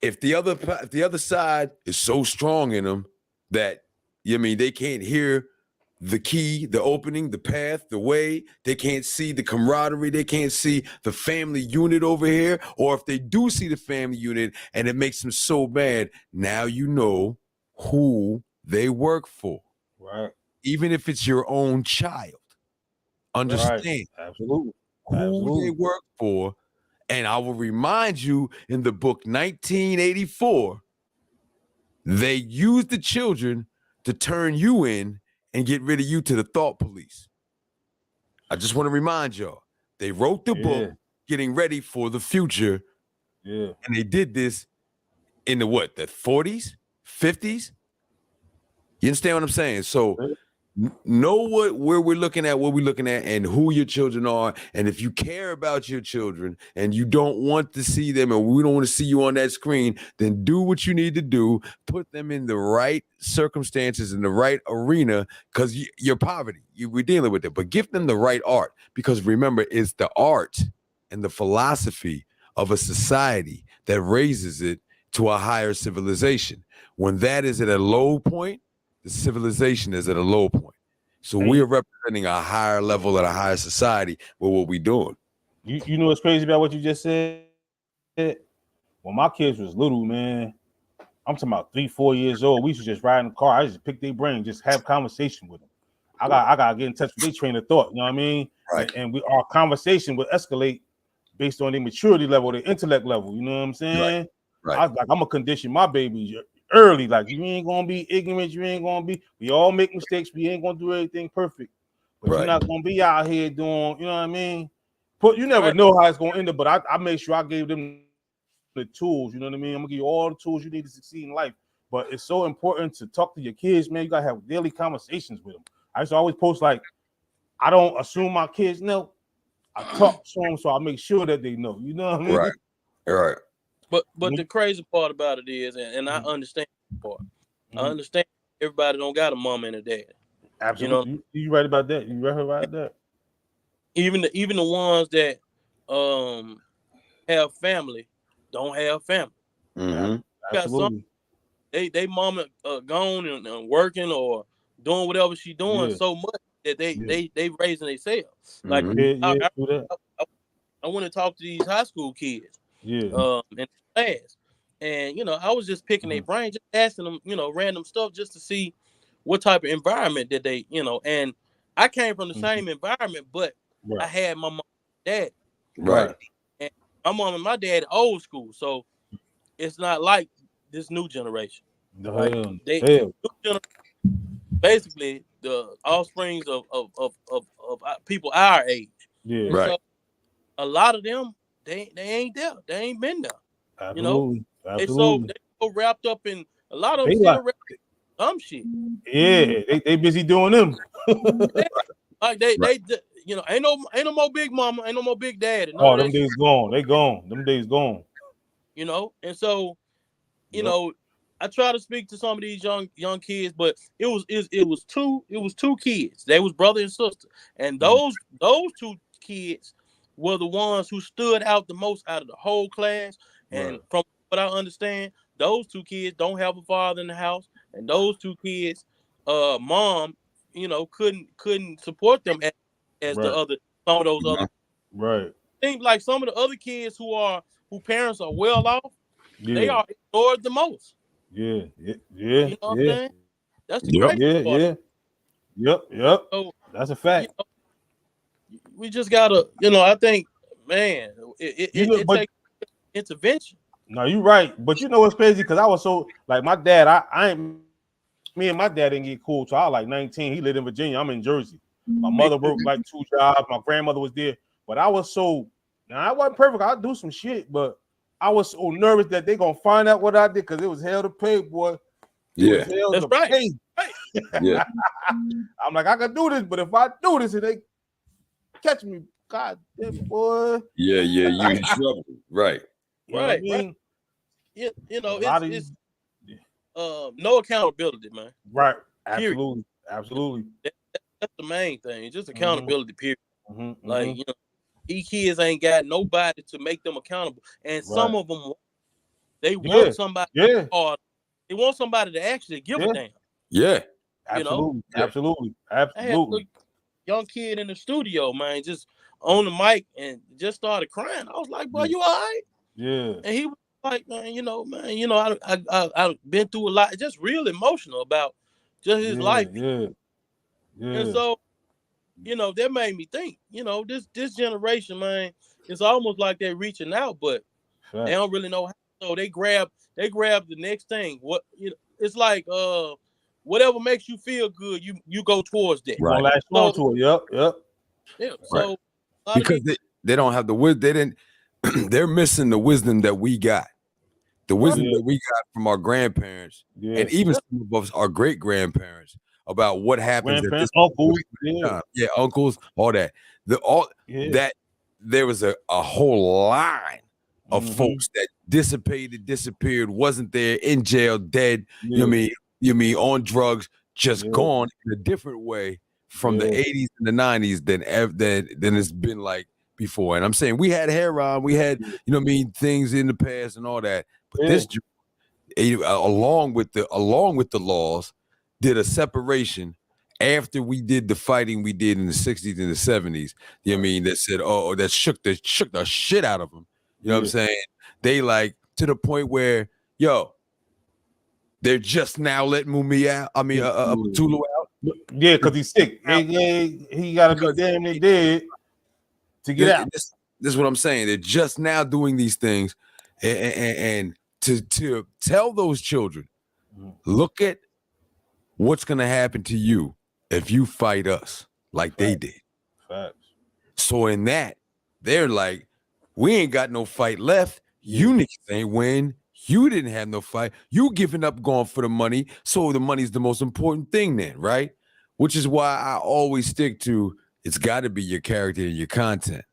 if the other side is so strong in them that, you know what I mean, they can't hear the key, the opening, the path, the way, they can't see the camaraderie, they can't see the family unit over here, or if they do see the family unit and it makes them so bad, now you know who they work for. Right. Even if it's your own child. Understand Absolutely. who they work for. And I will remind you, in the book 1984, they used the children to turn you in and get rid of you to the thought police. I just want to remind y'all, they wrote the book getting ready for the future. Yeah. And they did this in the 40s, 50s? You understand what I'm saying? So Know where we're looking at, what we're looking at, and who your children are. And if you care about your children and you don't want to see them, and we don't want to see you on that screen, then do what you need to do. Put them in the right circumstances, in the right arena, because your poverty, we're dealing with it. But give them the right art, because remember, it's the art and the philosophy of a society that raises it to a higher civilization. When that is at a low point, the civilization is at a low point. So we are representing a higher level at a higher society with what we're doing. You know what's crazy about what you just said? When my kids was little, man, I'm talking about 3-4 years old. We used to just ride in the car. I just pick their brain, just have conversation with them. I gotta get in touch with their train of thought. You know what I mean? Right. And our conversation would escalate based on their maturity level, their intellect level. You know what I'm saying? Right. I was like, I'm gonna condition my babies early. Like, you ain't gonna be ignorant. You ain't gonna be. We all make mistakes. We ain't gonna do everything perfect. But you're not gonna be out here doing. You know what I mean? You never know how it's gonna end up. But I made sure I gave them the tools. You know what I mean? I'm gonna give you all the tools you need to succeed in life. But it's so important to talk to your kids, man. You gotta have daily conversations with them. I used to always post like, I don't assume my kids know. I talk to them, so I make sure that they know. You know what I mean? Right. But the crazy part about it is, and I understand the part. I understand everybody don't got a mom and a dad. Absolutely. You know, you right about that. You right about that. Even the ones that have family don't have family. Mm-hmm. Absolutely. They mama gone and working or doing whatever she doing so much that they raising themselves. Like I want to talk to these high school kids. In class, and I was just picking their brain, just asking them, random stuff just to see what type of environment that they, and I came from the same environment, but I had my mom and dad. Right. And my mom and my dad old school, so it's not like this new generation. Basically the offsprings of people our age. Yeah. Right. So a lot of them, they ain't there. They ain't been there. Absolutely. They so wrapped up in a lot of them still wrapped in dumb shit. Yeah, they busy doing them. Like they ain't no more big mama, ain't no more big daddy. Oh, them days gone. They gone. Them days gone. And so I try to speak to some of these young kids, but it was two kids. They was brother and sister, and those two kids were the ones who stood out the most out of the whole class. And from what I understand, those two kids don't have a father in the house, and those two kids, mom, couldn't support them as the other some of those other. Right. Seems like some of the other kids who parents are well off, they are ignored the most. Yeah. You know what I'm saying? That's the crazy part. Yep. So, that's a fact. We just gotta, I think, man, it takes intervention. No, you're right. But you know what's crazy? Because I was so like my dad, me and my dad didn't get cool till I was like 19. He lived in Virginia. I'm in Jersey. My mother worked like 2 jobs. My grandmother was there. But I was so, now I wasn't perfect. I'd do some shit, but I was so nervous that they gonna find out what I did because it was hell to pay, boy. Yeah, that's right. Pay. Yeah. I'm like, I can do this, but if I do this and they catch me, god damn, boy. Yeah, you in trouble. Right. Right. It's no accountability, man. Right. Absolutely. That's the main thing. Just accountability, period. Like, these kids ain't got nobody to make them accountable. And some of them, they want somebody hard. They want somebody to actually give a damn. Yeah. Absolutely. I had a young kid in the studio, man, just on the mic and just started crying. I was like, boy, you all right? Yeah. And he was like, man, I've been through a lot, just real emotional about just his life. Yeah. And so, that made me think, this generation, man, it's almost like they're reaching out, but they don't really know how. So they grab the next thing. It's like whatever makes you feel good, you go towards that. Right. Latch on to it. Yep. Yeah. So because they don't have the wisdom, they're missing the wisdom that we got. The wisdom that we got from our grandparents, and even some of us, our great grandparents, about what happens at this uncles, yeah, uncles, all that. That there was a whole line of folks that disappeared, wasn't there, in jail, dead. You mean on drugs, just gone in a different way from the 80s and the 90s than it's been like before. And I'm saying we had heroin, we had things in the past and all that, but this along with the laws did a separation after we did the fighting we did in the 60s and the 70s. You know what I mean? That said, that shook the shit out of them. You know what I'm saying? They like to the point where, they're just now letting Mumi out. I mean, Tulu out. Yeah, because he's sick. He got to be damn near dead to get out. This is what I'm saying. They're just now doing these things, and to tell those children, look at what's gonna happen to you if you fight us like they did. Facts. So in that, they're like, we ain't got no fight left. You niggas ain't win. You didn't have no fight. You giving up going for the money. So the money's the most important thing then, right? Which is why I always stick to, it's got to be your character and your content.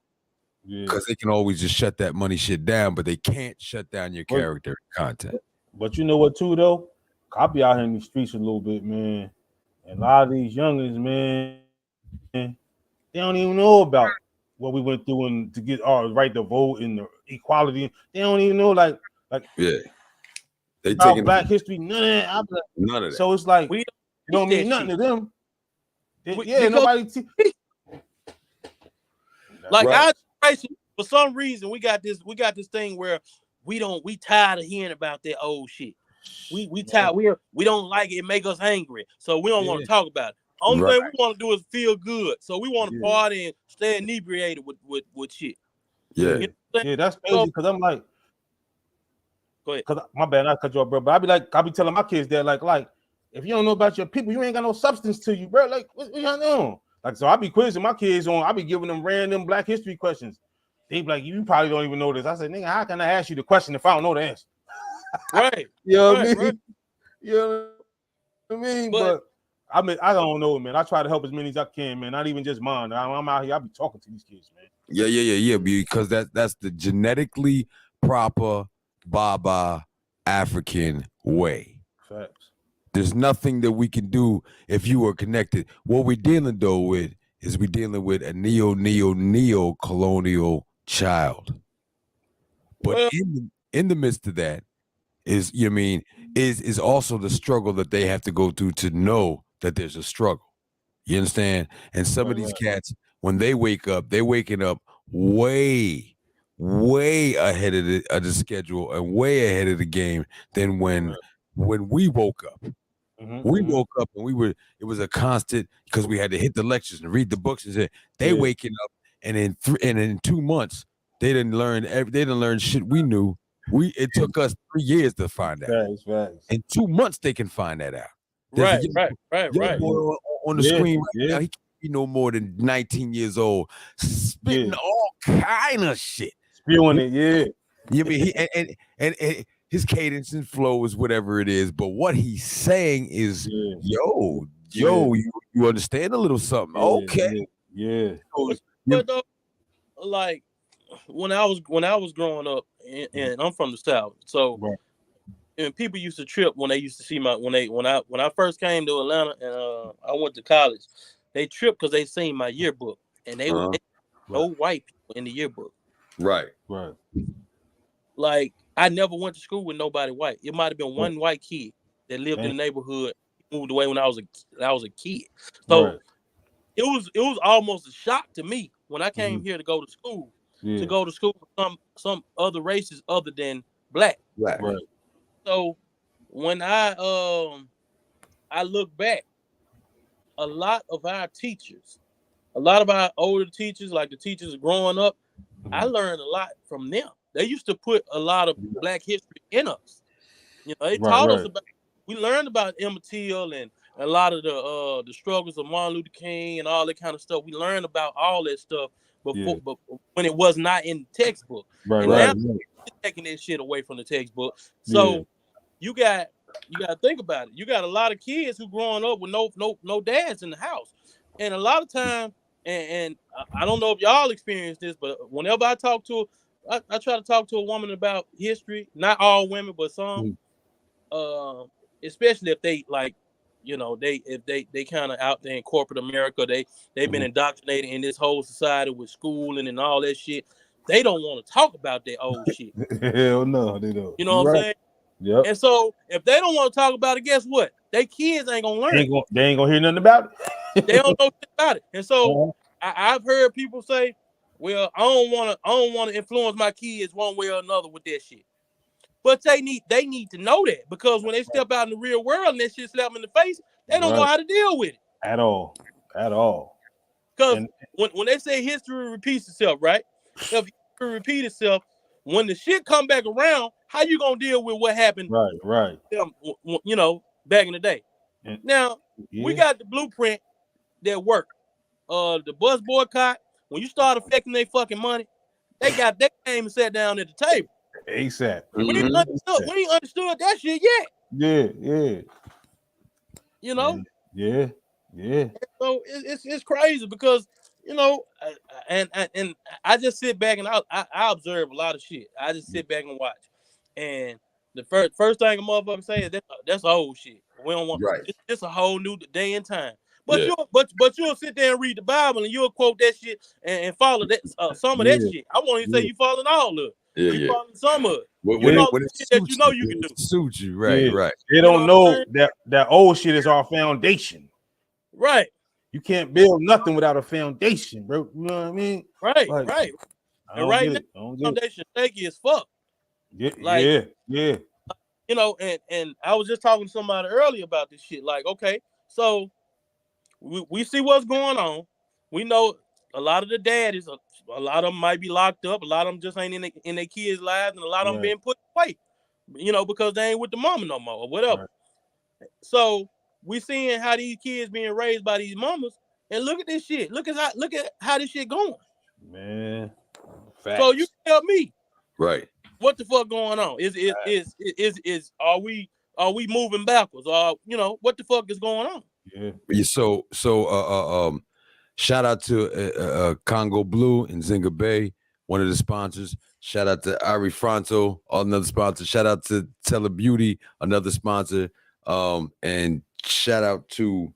Because they can always just shut that money shit down, but they can't shut down your character and content. But you know what too, though? I'll be out here in the streets a little bit, man. And a lot of these youngins, man, they don't even know about what we went through and to get our right to vote and the equality. They don't even know, like they taking Black history, none of that. None of that. So it's like we don't mean nothing to them. Nobody. Our generation, for some reason, we got this thing where we tired of hearing about that old shit. We tired. We don't like it. It make us angry, so we don't want to talk about it. Only thing we want to do is feel good. So we want to party and stay inebriated with shit. Yeah, that's crazy because I'm like. Go ahead. Cause my bad, I cut you off, bro. But I be telling my kids that like if you don't know about your people, you ain't got no substance to you, bro. Like what y'all know? Like so, I be quizzing my kids on. I be giving them random Black history questions. They be like, you probably don't even know this. I said, nigga, how can I ask you the question if I don't know the answer? Right. You know what I mean? Right. You know what I mean? But I don't know, man. I try to help as many as I can, man. Not even just mine. I'm out here. I be talking to these kids, man. Yeah. Because that's the genetically proper Baba African way. Facts. There's nothing that we can do if you are connected. What we're dealing though with is we're dealing with a neo colonial child. But in the midst of that is, is also the struggle that they have to go through to know that there's a struggle. You understand? And some of these cats, when they wake up, they're waking up way ahead of the schedule and way ahead of the game than when we woke up. We woke up and it was a constant because we had to hit the lectures and read the books and say they waking up and in 2 months they didn't learn shit we knew. It took us 3 years to find out. Facts. In 2 months they can find that out. Right. Boy on the screen right now, he can't be no more than 19 years old, spitting all kind of shit. Spewing it, You mean and his cadence and flow is whatever it is, but what he's saying is, you understand a little something. Okay. But like when I was growing up, and I'm from the South, so and people used to trip when they used to see when I first came to Atlanta and I went to college, they tripped because they seen my yearbook and they were no white people in the yearbook. Right. Like I never went to school with nobody white. It might have been one white kid that lived in the neighborhood, moved away when I was a kid. So it was almost a shock to me when I came here to go to school. To go to school with some other races other than black. Right. So when I look back, a lot of our teachers, a lot of our older teachers, like the teachers growing up, I learned a lot from them. They used to put a lot of Black history in us. They taught us about. We learned about Emmett Till and a lot of the struggles of Martin Luther King and all that kind of stuff. We learned about all that stuff before, but when it was not in the textbook. Now taking that shit away from the textbook. So you got You got to think about it. You got a lot of kids who growing up with no dads in the house, and a lot of times, and I don't know if y'all experience this, but whenever I talk to, I try to talk to a woman about history. Not all women, but some, especially if they like, if they kind of out there in corporate America, they've been indoctrinated in this whole society with schooling and all that shit. They don't want to talk about their old shit. Hell no, they don't. You know what I'm saying? Yep. And so if they don't want to talk about it, guess what? They kids ain't gonna learn. They ain't gonna hear nothing about it. They don't know shit about it. And so I've heard people say, "Well, I don't want to influence my kids one way or another with that shit." But they need to know that, because when they step out in the real world and that shit slap them in the face, they don't know how to deal with it at all. Because when they say history repeats itself, right? If history repeats itself, when the shit come back around, how you gonna deal with what happened? Right. Back in the day. Now we got the blueprint that worked. The bus boycott. When you start affecting their fucking money, they came and sat down at the table. ASAP. We ain't understood that shit yet. Yeah. Yeah. So it's crazy because and I just sit back and I observe a lot of shit. I just sit back and watch. And the first thing a motherfucker say is that's old shit. We don't want it's a whole new day and time. But you'll sit there and read the Bible and you'll quote that shit and follow that some of that shit. I won't even say you following all of it. You following some of it. When that you can do. Suit you, right. They don't know that old shit is our foundation. Right. You can't build nothing without a foundation, bro. You know what I mean? Right. And right now, foundation shaky as fuck. Yeah. And I was just talking to somebody earlier about this shit. Like, okay, so we see what's going on. We know a lot of the daddies, a lot of them might be locked up. A lot of them just ain't in their kids' lives, and a lot of them being put away, because they ain't with the mama no more or whatever. Right. So we seeing how these kids being raised by these mamas, and look at this shit. Look at how this shit going, man. Facts. So you tell me, right? What the fuck going on? Are we moving backwards? Or what the fuck is going on? Yeah. So shout out to Congo Blue and Zinga Bay, one of the sponsors. Shout out to Ari Fronto, another sponsor. Shout out to Telebeauty, another sponsor. And shout out to,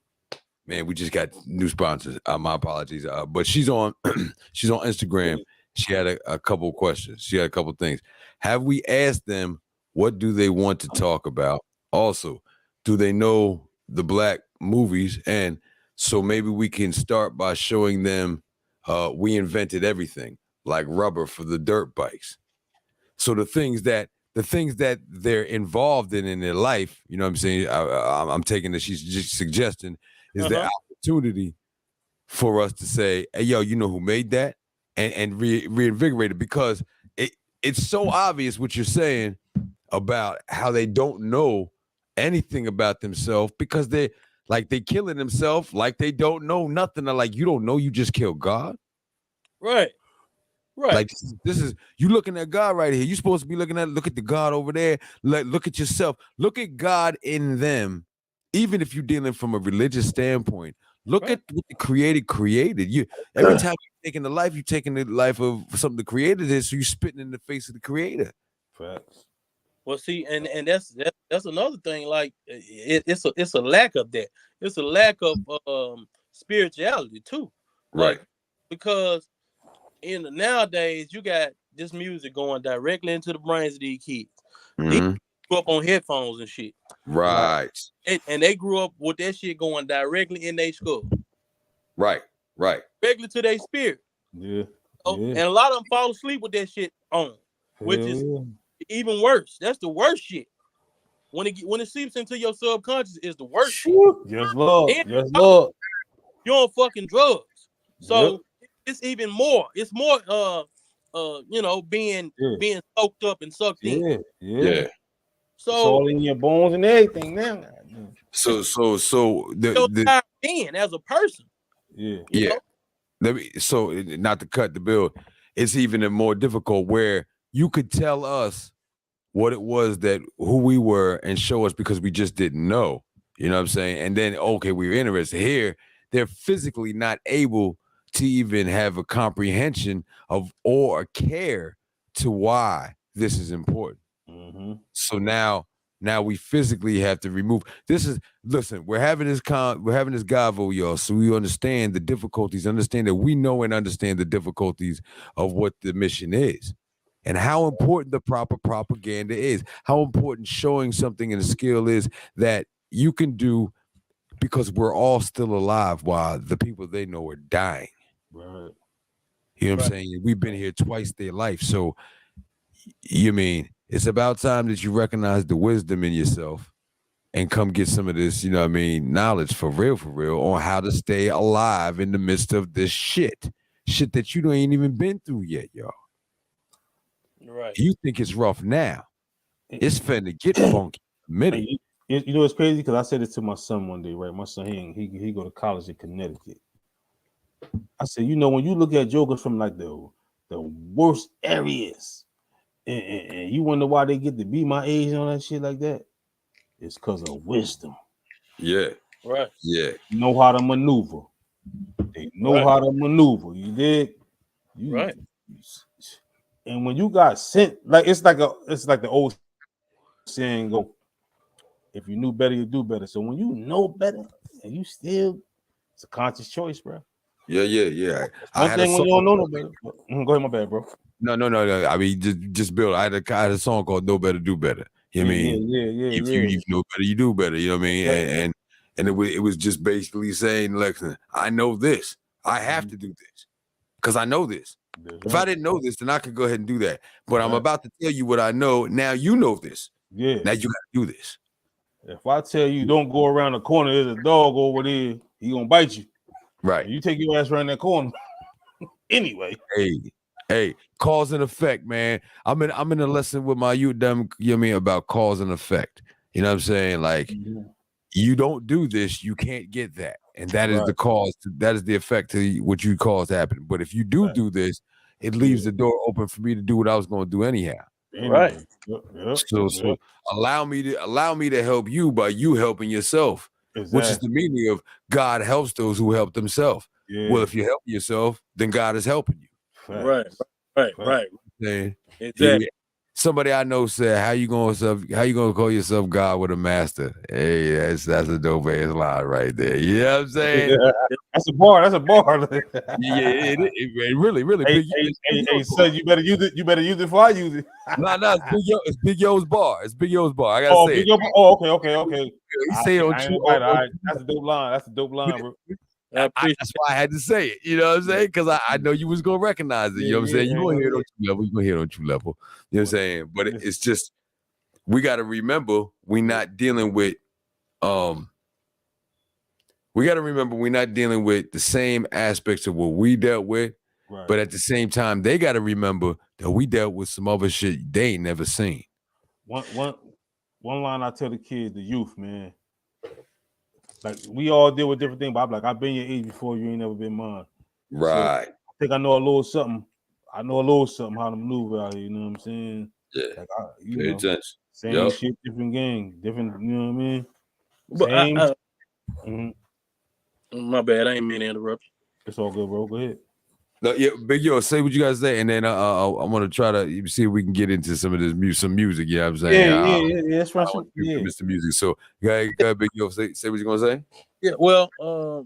man, we just got new sponsors. My apologies. But she's on Instagram. She had a couple of questions. She had a couple of things. Have we asked them what do they want to talk about? Also, do they know the black movies? And so maybe we can start by showing them we invented everything, like rubber for the dirt bikes. So the things that they're involved in their life, you know what I'm saying? I'm taking that she's just suggesting is the opportunity for us to say, hey, yo, you know who made that? And reinvigorate it, because it's so obvious what you're saying about how they don't know anything about themselves, because they killing themselves like they don't know nothing. They're like, you don't know, you just killed God. Right. Like this is you looking at God right here. You're supposed to be look at the God over there. Look at yourself. Look at God in them. Even if you're dealing from a religious standpoint, look at what the created. You every time you're taking the life, you're taking the life of something the creator did, so you're spitting in the face of the creator. Facts. Well, see, and that's another thing. Like it's a lack of that. It's a lack of spirituality too. Right. Because nowadays you got this music going directly into the brains of these kids. They grew up on headphones and shit. Right. And they grew up with that shit going directly in their skull. Right. Directly to their spirit. Yeah. And a lot of them fall asleep with that shit on, which is even worse. That's the worst shit. When it seeps into your subconscious, is the worst shit. Yes, Lord. Yes, Lord. You're on fucking drugs. So it's even more. It's more being soaked up and sucked in. Yeah. So it's all in your bones and everything now. So the in as a person. Yeah. So not to cut the bill, it's even more difficult where you could tell us what it was that who we were and show us because we just didn't know. You know what I'm saying? And then, okay, we were interested here. They're physically not able to even have a comprehension of or a care to why this is important. Mm-hmm. So now we physically have to remove. Listen, we're having this Gavo, y'all, so we understand the difficulties, understand that we know and understand the difficulties of what the mission is. And how important the proper propaganda is, how important showing something in a skill is that you can do because we're all still alive while the people they know are dying. Right. You know what I'm saying? We've been here twice their life. So, you mean, it's about time that you recognize the wisdom in yourself and come get some of this, you know what I mean, knowledge for real, on how to stay alive in the midst of this shit that you ain't even been through yet, y'all. Right. You think it's rough now. It's finna get funky in a minute. You know, it's crazy because I said it to my son one day, right? My son, he go to college in Connecticut. I said, you know, when you look at jokers from like the worst areas, and you wonder why they get to be my age and all that shit like that, it's because of wisdom. Yeah. Right. Yeah. You know how to maneuver. They know how to maneuver. You did. Right. And when you got sent, like it's like the old saying, go. If you knew better, you do better. So when you know better and you still, it's a conscious choice, bro. Yeah. One thing when you don't know no better. Go ahead, my bad, bro. No. I mean, just build. I had a song called "Know Better, Do Better." You know what I mean? Yeah. If you know better, you do better. You know what I mean? Right. And it was just basically saying, listen, I know this. I have to do this because I know this. If I didn't know this, then I could go ahead and do that. But I'm about to tell you what I know. Now you know this. Yeah. Now you got to do this. If I tell you don't go around the corner, there's a dog over there, he gonna bite you. Right. You take your ass around that corner. Anyway. Hey, cause and effect, man. I'm in a lesson with my youth, you know what I mean, about cause and effect. You know what I'm saying? Like, you don't do this, you can't get that. And that is the cause, that is the effect to what you cause to happen. But if you do do this, it leaves the door open for me to do what I was going to do anyhow. Right. So allow me to help you by you helping yourself, which is the meaning of God helps those who help themselves. Yeah. Well, if you help yourself, then God is helping you. Right. Exactly. Somebody I know said, "How you gonna call yourself God with a master?" Hey, that's a dope ass line right there. You know what I'm saying? Yeah. That's a bar. Yeah, it really. Hey, son, you better use it. You better use it before I use it. No, it's Big Yo's bar. It's Big Yo's bar. I gotta say. Okay. He say it on true. All right. That's a dope line, bro. That's why I had to say it. You know what I'm saying? Because I know you was gonna recognize it. You know what I'm saying? You're gonna hear it on true level. You're gonna hear it on true level. You know what I'm saying? But it's just we got to remember we're not dealing with the same aspects of what we dealt with. Right. But at the same time, they got to remember that we dealt with some other shit they ain't never seen. One line I tell the kids, the youth, man. Like we all deal with different things, but I'm like, I've been your age before, you ain't never been mine. Right. So I think I know a little something. How to maneuver out here, you know what I'm saying? Yeah. Like same shit, different gang, different, you know what I mean? Same. My bad, I ain't mean to interrupt you. It's all good, bro. Go ahead. No, yeah, Big Yo, say what you guys say, and then I want to try to see if we can get into some of this music. You know what I'm saying? Yeah, that's right. Mr. Music. So, go ahead, Big Yo, say what you're gonna say. Yeah, well,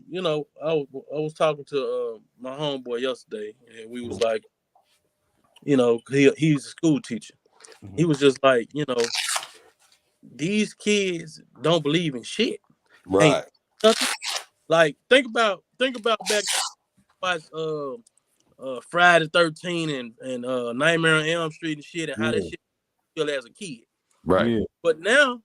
you know, I was talking to my homeboy yesterday, and we was like, you know, he's a school teacher. Mm-hmm. He was just like, you know, these kids don't believe in shit. Right. Like think about back Friday 13 and Nightmare on Elm Street and shit, and how that shit feel as a kid. Right. Yeah. But now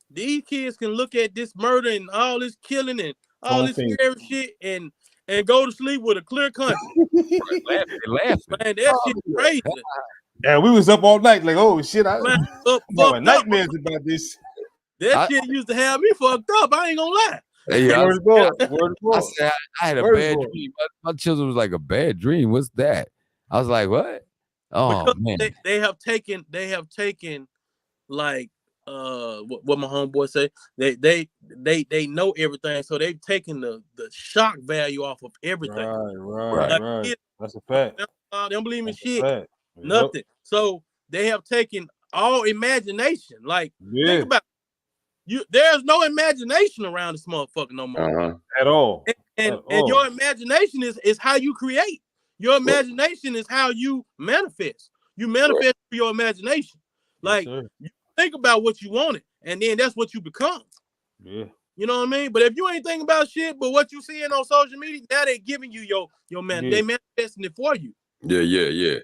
these kids can look at this murder and all this killing and all this scary shit and go to sleep with a clear conscience. Laughing. Man, that shit crazy. Yeah, we was up all night like, oh shit, I having nightmares about this. That shit used to have me fucked up. I ain't gonna lie. Hey, I had a bad dream. My children was like, a bad dream. What's that? I was like, what? Oh because man. They have taken like what my homeboy say. They know everything, so they've taken the shock value off of everything. Right. That's a fact. They don't believe in That's shit. Nothing. So they have taken all imagination. Like think about you. There's no imagination around this motherfucker no more at all. And your imagination is how you create. Your imagination is how you manifest. You manifest through your imagination. Like you think about what you wanted, and then that's what you become. Yeah. You know what I mean? But if you ain't thinking about shit, but what you seeing on social media, now they giving you your man. They manifesting it for you. Yeah.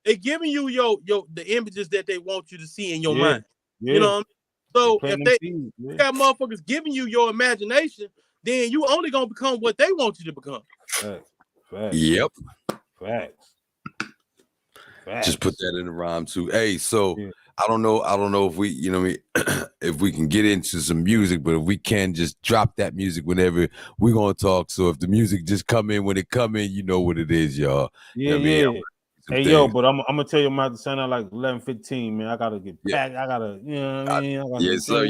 They giving you your the images that they want you to see in your mind. You know what I mean? So if they got motherfuckers giving you your imagination, then you only gonna become what they want you to become. Facts. Yep. Facts. Just put that in the rhyme too. Hey, so I don't know if we, you know what I mean, if we can get into some music, but if we can just drop that music whenever we're gonna talk. So if the music just come in when it come in, you know what it is, y'all. Yeah, you know Hey, yo, but I'm gonna tell you, I'm about to sign out like 11:15, man. I gotta get back. I gotta, you know what I mean? Yes, sir.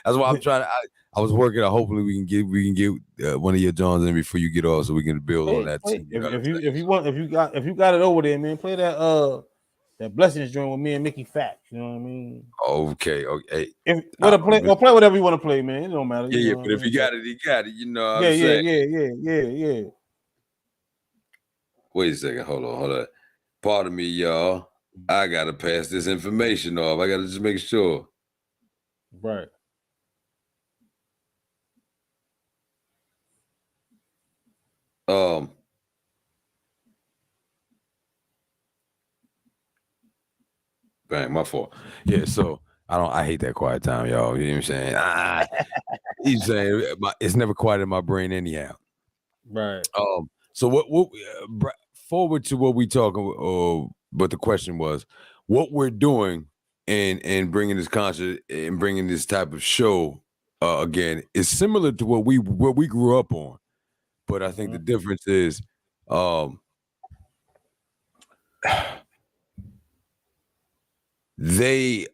That's why I'm trying to. I was working on. Hopefully, we can get one of your Johns in before you get off, so we can build on that too. If you got it over there, man, play that Blessings joint with me and Mickey Fax. You know what I mean? Okay. Play whatever you want to play, man. It don't matter. Yeah. But if you got it, you got it. You know what I'm saying? Yeah. Wait a second. Hold on. Pardon me, y'all. I gotta pass this information off. I gotta just make sure. Right. Bang, my fault. Yeah, so I hate that quiet time, y'all. You know what I'm saying? He's saying it's never quiet in my brain anyhow. Right. So what forward to what we talking, but the question was what we're doing and bringing this concert and bringing this type of show again is similar to what we grew up on, but I think the difference is they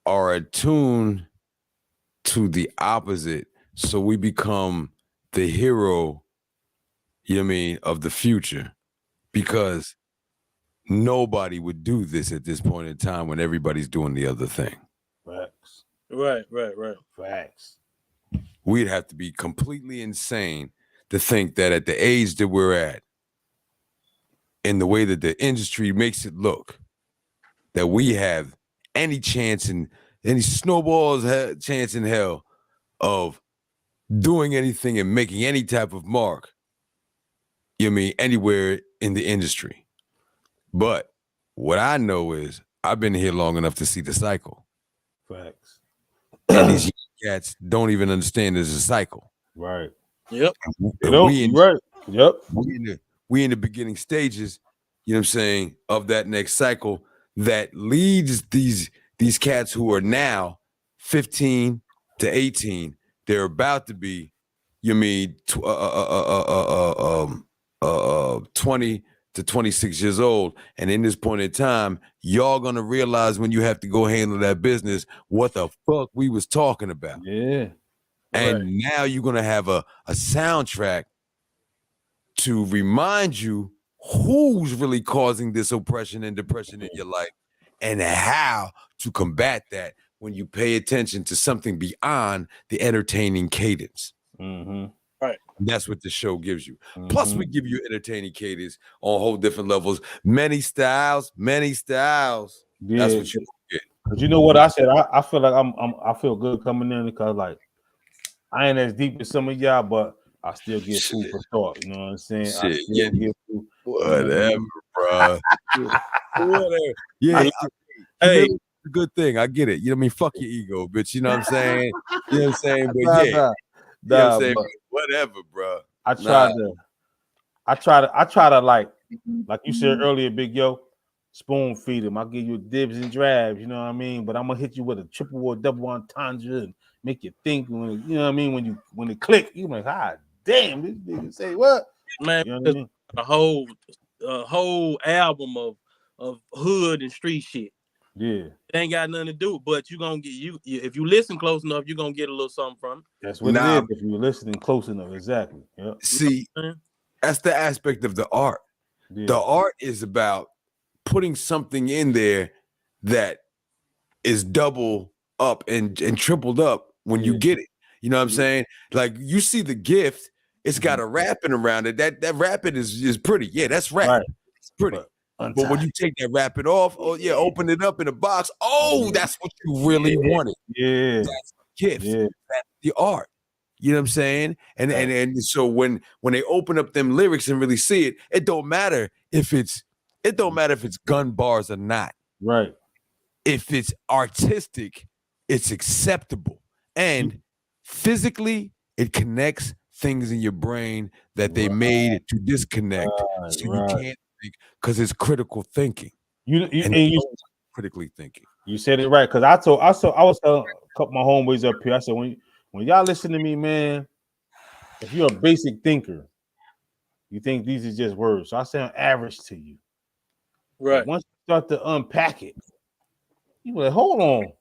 are attuned to the opposite, so we become the hero, you know what I mean, of the future, because nobody would do this at this point in time when everybody's doing the other thing. Facts. Right. Facts. We'd have to be completely insane to think that at the age that we're at, in the way that the industry makes it look, that we have any chance in any snowball's chance in hell of doing anything and making any type of mark, you know what I mean, anywhere in the industry. But what I know is I've been here long enough to see the cycle. Facts. And these cats don't even understand there's a cycle. Right. Yep. Yep. We in the beginning stages, you know what I'm saying, of that next cycle that leads these cats who are now 15 to 18. They're about to be, you mean, 20 to 26 years old. And in this point in time, y'all gonna realize when you have to go handle that business, what the fuck we was talking about. Yeah. And now you're gonna have a soundtrack to remind you who's really causing this oppression and depression in your life and how to combat that when you pay attention to something beyond the entertaining cadence. Right. That's what the show gives you. Plus, we give you entertaining cadence on whole different levels. Many styles. Yeah. That's what you get. But you know what I said? I feel like I feel good coming in because like I ain't as deep as some of y'all, but I still get food for thought. You know what I'm saying? Get food. Whatever, bro. Whatever. Yeah. Hey, it's a good thing. I get it. You know what I mean? Fuck your ego, bitch. You know what I'm saying? You know what I'm saying? But yeah. You know what I'm saying? Whatever, bro. I try to like you said earlier, Big Yo, spoon feed him. I'll give you dibs and drabs, you know what I mean? But I'm gonna hit you with a triple or double entendre and make you think when you know what I mean, when it click, you like, ah damn, this nigga say what? Man, you know what I mean? A whole album of hood and street shit. Yeah. It ain't got nothing to do, but you gonna get you if you listen close enough, you're gonna get a little something from it. That's what it is if you're listening close enough. Exactly. Yep. See, that's the aspect of the art. Yeah. The art is about putting something in there that is double up and tripled up when you get it. You know what I'm saying? Like you see the gift, it's got a wrapping around it. That wrapping is pretty. Yeah, that's wrapping. Right. It's pretty. But when you take that wrapping off, open it up in a box. Oh, that's what you really wanted. Yeah. That's the gift. Yeah. That's the art. You know what I'm saying? And so when they open up them lyrics and really see it, it don't matter if it's gun bars or not. Right. If it's artistic, it's acceptable. And physically, it connects things in your brain that they made to disconnect. So you can't think because it's critical thinking. You critically thinking. You said it right. Because I was telling a couple of my homeboys up here. I said, when y'all listen to me, man, if you're a basic thinker, you think these are just words. So I sound average to you. Right. But once you start to unpack it, you like, hold on.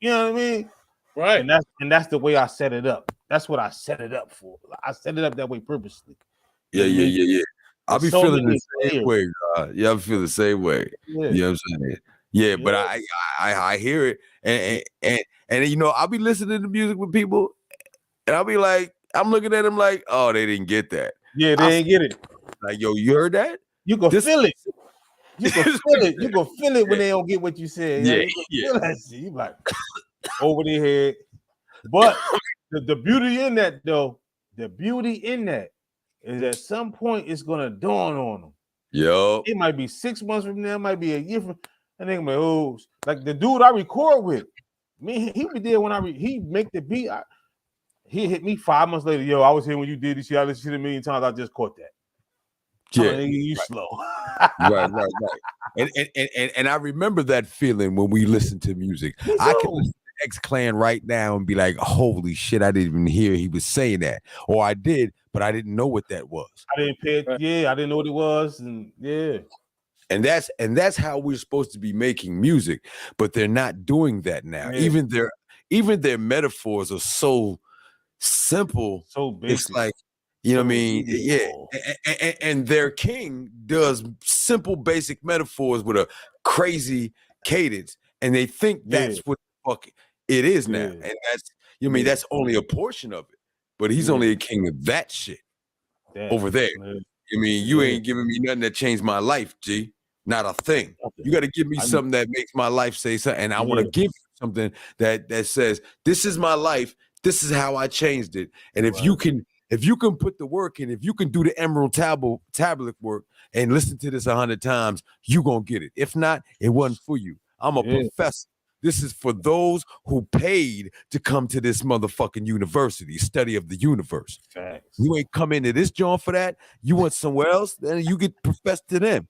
You know what I mean? Right. And that's the way I set it up. That's what I set it up for. I set it up that way purposely. Yeah. I'll be feeling the same way. I feel the same way. Yeah. You know what I'm saying? Yeah, but I hear it. And you know, I'll be listening to music with people and I'll be like, I'm looking at them like, oh, they didn't get that. Yeah, they didn't get it. Like, yo, you heard that? You can feel it. You can feel it. You can feel it when they don't get what you said. Yeah. Feel that shit. You like over their head. But the beauty in that, though, is at some point it's gonna dawn on them. Yo, it might be 6 months from now, it might be a year from. And they're like, like the dude I record with, me, he be there when he make the beat. He hit me 5 months later. Yo, I was here when you did this shit. I listened to it a million times. I just caught that. Yeah, you slow. right. And I remember that feeling when we listen to music. I can listen to X-Clan right now and be like, holy shit, I didn't even hear he was saying that. Or I did, but I didn't know what that was. I didn't pay it. Yeah, I didn't know what it was. And And that's how we're supposed to be making music, but they're not doing that now. Yeah. Even their metaphors are so simple. So basic. It's like, you know what I mean? Yeah. And their king does simple, basic metaphors with a crazy cadence, and they think that's what the fuck it is now. And that's, that's only a portion of it. But he's only a king of that shit over there. You ain't giving me nothing that changed my life, G. Not a thing. You got to give me something that makes my life say something. And I want to give you something that says, this is my life. This is how I changed it. And if you can put the work in, if you can do the Emerald tablet work and listen to this 100 times, you going to get it. If not, it wasn't for you. I'm a professor. This is for those who paid to come to this motherfucking university, study of the universe. Facts. You ain't come into this joint for that. You went somewhere else, then you get professed to them.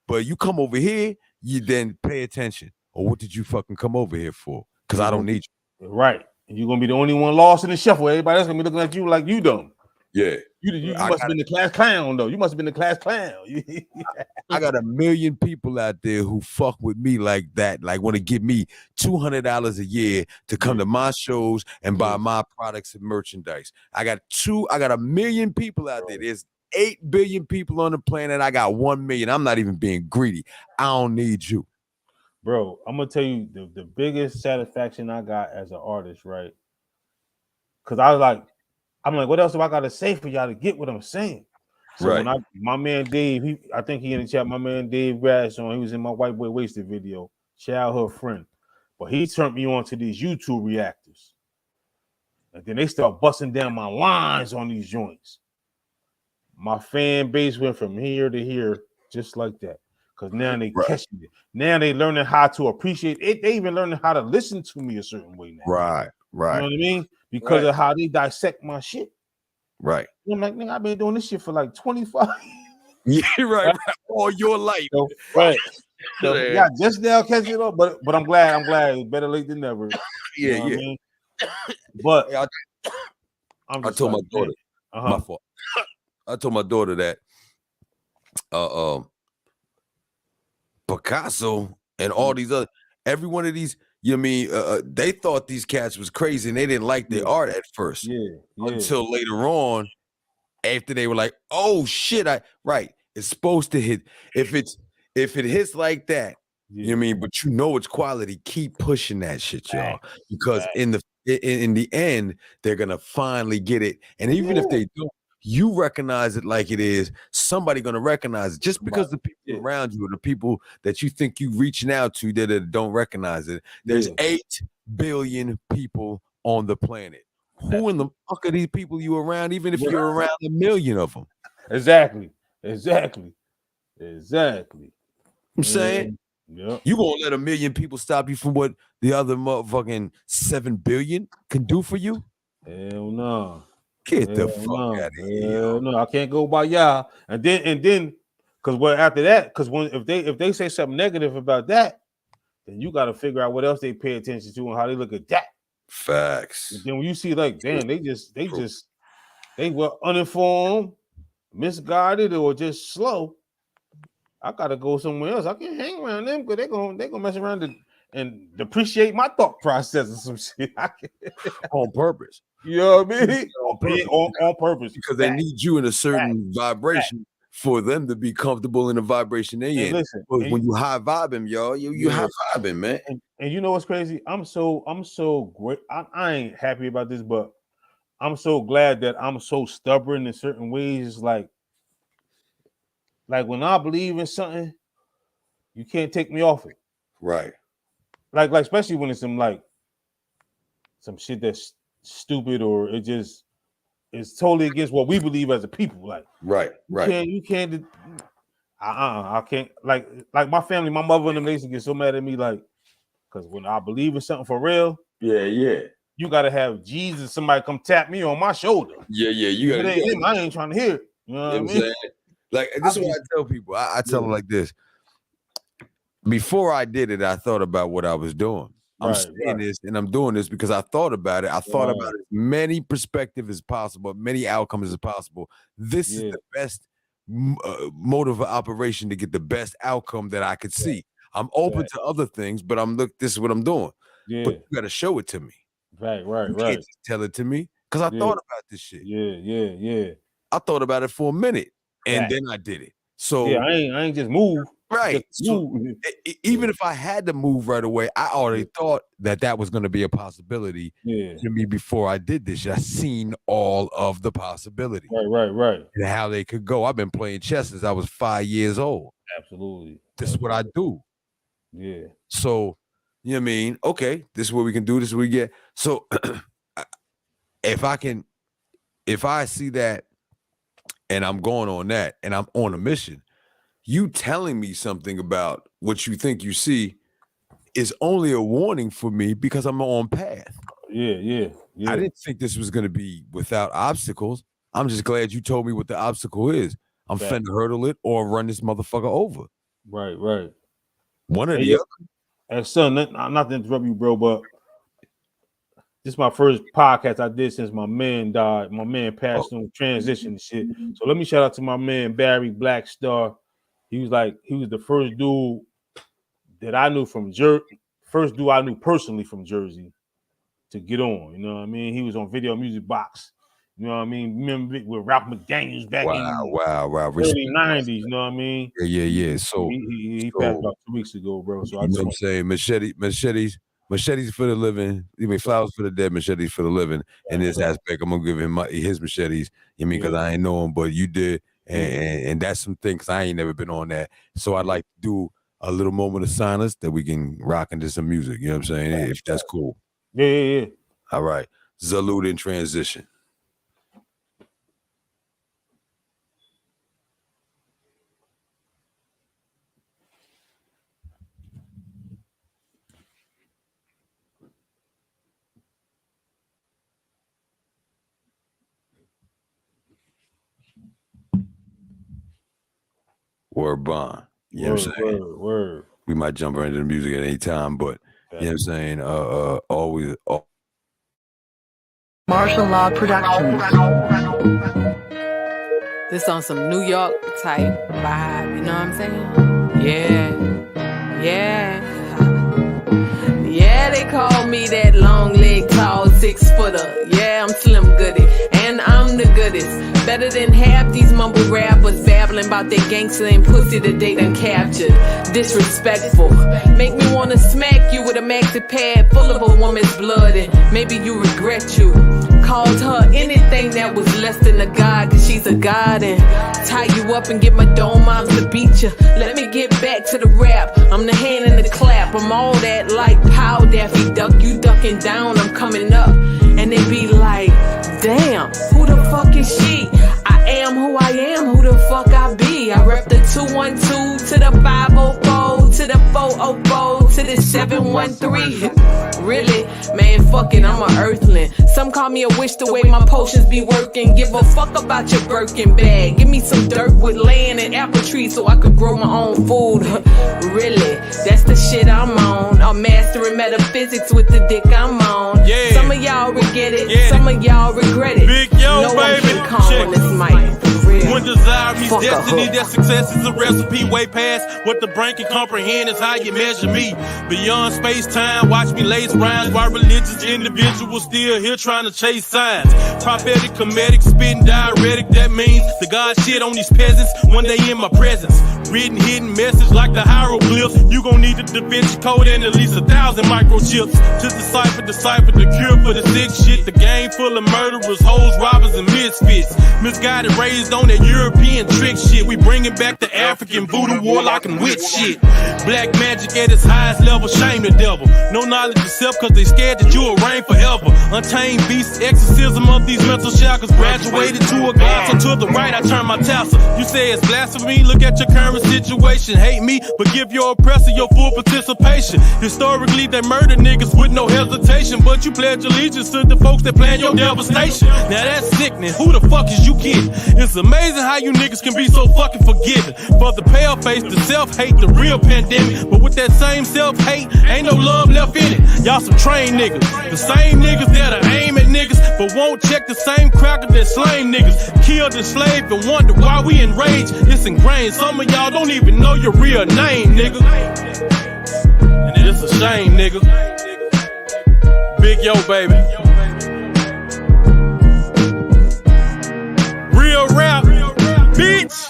But you come over here, you then pay attention. Or what did you fucking come over here for? Because I don't need you. Right. And you're gonna be the only one lost in the shuffle. Everybody else gonna be looking at you like you don't. Yeah. You must have been the class clown, though. You must have been the class clown. I got 1 million people out there who fuck with me like that, like want to give me $200 a year to come to my shows and buy my products and merchandise. I got 1 million people out there. There's 8 billion people on the planet. I got 1 million. I'm not even being greedy. I don't need you. Bro, I'm gonna tell you the biggest satisfaction I got as an artist, right? Because I'm like, what else do I gotta say for y'all to get what I'm saying? So when my man Dave, I think he in the chat, my man Dave Radson, he was in my White Boy Wasted video, childhood friend. But he turned me on to these YouTube reactors. And then they start busting down my lines on these joints. My fan base went from here to here just like that. Because now they catching it. Now they learning how to appreciate it. They even learning how to listen to me a certain way now. Right. You know what I mean? Because of how they dissect my shit. Right. I'm like, nigga, I've been doing this shit for like 25. Yeah, right. All your life. Right. So, yeah, just now catching it up, but I'm glad. It's better late than never. Yeah, I mean? But I told my daughter, my fault. I told my daughter that Picasso and all these other, every one of these, you know what I mean, they thought these cats was crazy and they didn't like their art at first. Until later on, after they were like, oh shit, it's supposed to hit. If it hits like that, you know what I mean, but you know it's quality, keep pushing that shit, y'all. Because in the end, they're gonna finally get it. And even if they don't, you recognize it like it is, somebody gonna recognize it. Just because the people around you or the people that you think you reaching out to that don't recognize it. There's 8 billion people on the planet. Who in the fuck are these people you around, even if you're around 1 million of them? Exactly. I'm saying, you gonna let 1 million people stop you from what the other motherfucking 7 billion can do for you? Hell no. Get the fuck out of here. No, I can't go by y'all. And then, because after that, because if they say something negative about that, then you got to figure out what else they pay attention to and how they look at that. Facts. And then when you see like, damn, they were uninformed, misguided, or just slow, I gotta go somewhere else. I can't hang around them because they gonna mess around and depreciate my thought process or some shit. On purpose. You know what I mean? On purpose. Because they need you in a certain vibration for them to be comfortable in the vibration they in. Listen, when you high vibing, y'all, you high vibing, man. And you know what's crazy? I'm so great. I ain't happy about this, but I'm so glad that I'm so stubborn in certain ways. Like when I believe in something, you can't take me off it. Right. Like especially when it's some shit that's stupid or it's totally against what we believe as a people. Like you can't I can't like my family, my mother and them, they used to get so mad at me, like, because when I believe in something for real, you gotta have Jesus, somebody come tap me on my shoulder. You gotta. I ain't trying to hear it. You know what I mean? Like, this is what I tell people. I tell them like this. Before I did it, I thought about what I was doing. I'm saying this and I'm doing this because I thought about it. I thought about as many perspectives as possible, many outcomes as possible. This is the best mode of operation to get the best outcome that I could see. I'm open to other things, but this is what I'm doing. But you got to show it to me. You can't just tell it to me because I thought about this shit. I thought about it for a minute and then I did it. So I ain't just move. Right. So even if I had to move right away, I already thought that was going to be a possibility to me before I did this. I seen all of the possibilities. Right. And how they could go. I've been playing chess since I was 5 years old. Absolutely. This is what I do. Yeah. So, you know what I mean? Okay, this is what we can do. This is what we get. So if I see that and I'm going on that and I'm on a mission, you telling me something about what you think you see is only a warning for me because I'm on path. Yeah. I didn't think this was going to be without obstacles. I'm just glad you told me what the obstacle is. I'm finna hurdle it or run this motherfucker over. Right. One or the other. And son, not to interrupt you, bro, but this is my first podcast I did since my man died. My man passed on transition and shit. So let me shout out to my man Barry Blackstar. He was the first dude that I knew from first dude I knew personally from Jersey to get on. You know what I mean? He was on Video Music Box. You know what I mean? Remember with Ralph McDaniels back in the early 90s. You know what I mean? Yeah. So he passed about 2 weeks ago, bro. So you know what I'm saying? Machetes for the living. You mean flowers for the dead, machetes for the living. In this aspect, I'm gonna give him his machetes. You mean because I ain't know him, but you did. And that's some things I ain't never been on that. So I'd like to do a little moment of silence that we can rock into some music. You know what I'm saying? If that's cool. Yeah. All right. Salute in transition. Word bond. You know what I'm saying? Word. We might jump right into the music at any time, but you know what I'm saying? Always. Martial Law Productions. This on some New York type vibe, you know what I'm saying? Yeah. they call me that long leg, tall 6-footer. Yeah, I'm Slim Goody, and I'm the goodest. Better than half these mumble rappers babbling about their gangster and pussy that they done captured. Disrespectful. Make me wanna smack you with a maxi pad full of a woman's blood, and maybe you regret you called her anything that was less than a god, cause she's a god, and tie you up and get my dome moms to beat you. Let me get back to the rap. I'm the hand in the clap. I'm all that like Pow Daffy Duck. You ducking down, I'm coming up. And they be like, damn, who the fuck is she? I am who I am, who the fuck I be? I rep the 212 to the 504 to the 404 to the 713. Really? Man, fuck it, I'm a earthling. Some call me a wish the way my potions be working. Give a fuck about your Birkin bag. Give me some dirt with land and apple trees so I could grow my own food. Really? That's the shit I'm on. I'm mastering metaphysics with the dick I'm on. Yeah. Some of y'all regret it, some of y'all regret it. Big yo, no baby. one can calm on this mic. When desire meets Fuck destiny, a that success is a recipe way past what the brain can comprehend is how you measure me. Beyond space-time, watch me lace rhymes while religious individuals still here trying to chase signs. Prophetic, comedic, spitting diuretic, that means the God shit on these peasants one day in my presence. Written hidden message like the hieroglyphs. You gon' need the Da Vinci Code and at least 1,000 microchips to decipher the cure for the sick shit. The game full of murderers, hoes, robbers, and misfits. Misguided, raised on that European trick shit. We bringing back the African voodoo, warlock, and witch shit. Black magic at its highest level, shame the devil. No knowledge of self cause they scared that you'll reign forever. Untamed beast, exorcism of these mental shackles. Graduated to a god, so to the right I turn my tassel. You say it's blasphemy, look at your current situation. Hate me, but give your oppressor your full participation. Historically they murder niggas with no hesitation, but you pledge allegiance to the folks that plan your devastation. Now that's sickening, who the fuck is you kidding? It's amazing how you niggas can be so fucking forgiving. For the pale face, the self-hate, the real pandemic. But with that same self-hate, ain't no love left in it. Y'all some trained niggas, the same niggas that'll aim at niggas, but won't check the same cracker that slain niggas. Killed, enslaved, and wonder why we enraged. It's ingrained, some of y'all don't even know your real name, nigga. And it's a shame, nigga. Big yo, baby. Real rap, bitch.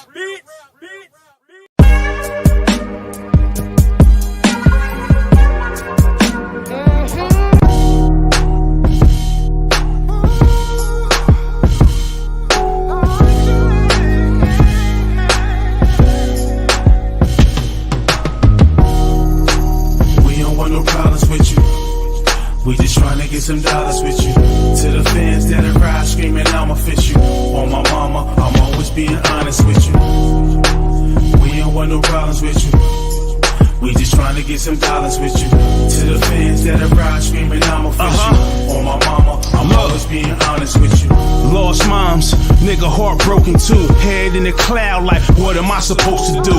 We just tryna get some dollars with you. To the fans that are ride screaming, I'ma fit you. On my mama, I'm always being honest with you. We don't want no problems with you. We just tryna get some dollars with you. To the fans that are ride screaming, I'ma fit you. On my mama, I'm always being honest with you. Lost moms, nigga heartbroken too. Head in the cloud like, what am I supposed to do?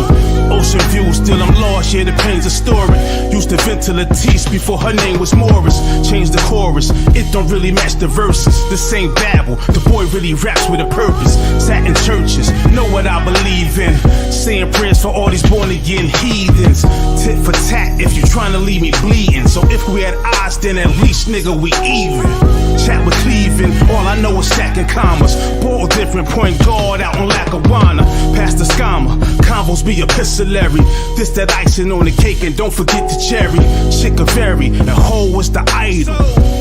Ocean view, still I'm lost, yeah, the pain's a story. Used to vent to Latisse before her name was Morris. Changed the chorus, it don't really match the verses. This ain't babble, the boy really raps with a purpose. Sat in churches, know what I believe in. Saying prayers for all these born again heathens. Tit for tat if you tryna leave me bleeding. So if we had odds, then at least nigga we even. Chat with Cleveland, all I know is stacking commas. Ball different, point guard out in Lackawanna. Past the scammer, convos be epistolary. This that icing on the cake and don't forget the cherry. Chick vary, and hoe was the idol.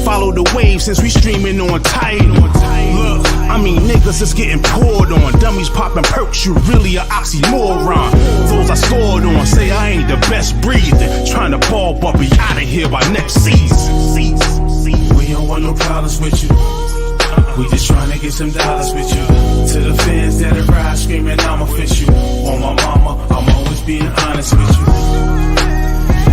Follow the wave since we streaming on Tidal. Look, I mean niggas is getting poured on. Dummies popping perks, you really a oxymoron. Those I scored on say I ain't the best breathing. Trying to ball but be out of here by next season. We don't want no problems with you. We just tryna get some dollars with you. To the fans that are ride screaming, I'ma fit you. On my mama, I'm always being honest with you.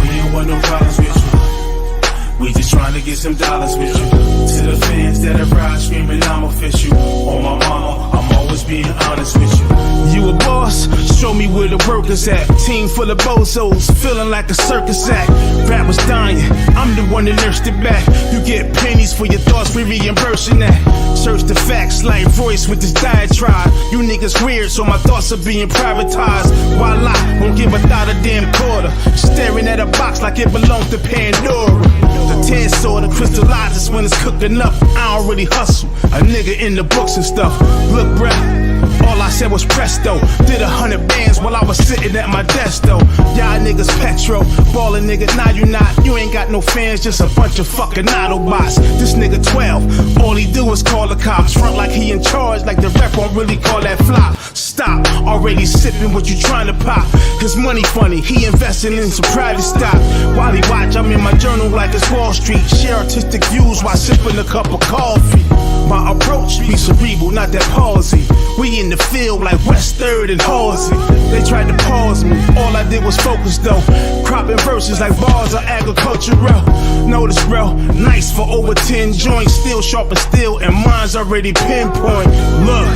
We don't want no problems with you. We just tryna get some dollars with you. To the fans that are ride screaming, I'ma fit you. On my mama, I'm always being honest with you. You a boss? Show me where the work workers at? Team full of bozos, feeling like a circus act. Rap was dying, I'm the one that nursed it back. You get pennies for your thoughts, we reimbursing that. Search the facts like Royce with this diatribe. You niggas weird, so my thoughts are being privatized. While I won't give a thought a damn quarter. Staring at a box like it belongs to Pandora. The 10 sorta crystallizes when it's cooking up. I don't really hustle, a nigga in the books and stuff. Look, bruh, all I said was presto. Did 100 bands while I was sitting at my desk though. Y'all niggas petro, ballin' nigga, nah you not. You ain't got no fans, just a bunch of fucking Autobots. This nigga 12, all he do is call the cops. Front like he in charge, like the rep won't really call that flop. Stop, already sipping what you trying to pop. His money funny, he investing in some private stock. While he watch, I'm in my journal like it's Wall Street. Share artistic views while sipping a cup of coffee. My approach be cerebral, not that palsy. We in the field like West 3rd and Halsey. They tried to pause me, all I did was focus though. Cropping verses like bars are agricultural. Notice bro, nice for over 10 joints. Still sharp and still, and mine's already pinpoint. Look,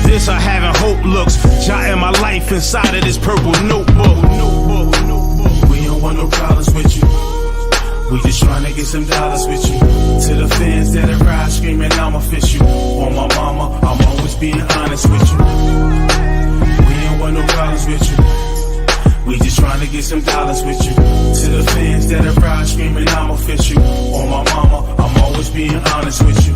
this I having hope looks. Jotting my life inside of this purple notebook. We don't want no problems with you. We just tryna get some dollars with you. To the fans that are ride screaming, I'ma fish you. On my mama, I'm always being honest with you. We don't want no problems with you. We just tryna get some dollars with you. To the fans that are ride screaming, I'ma fish you. On my mama, I'm always being honest with you.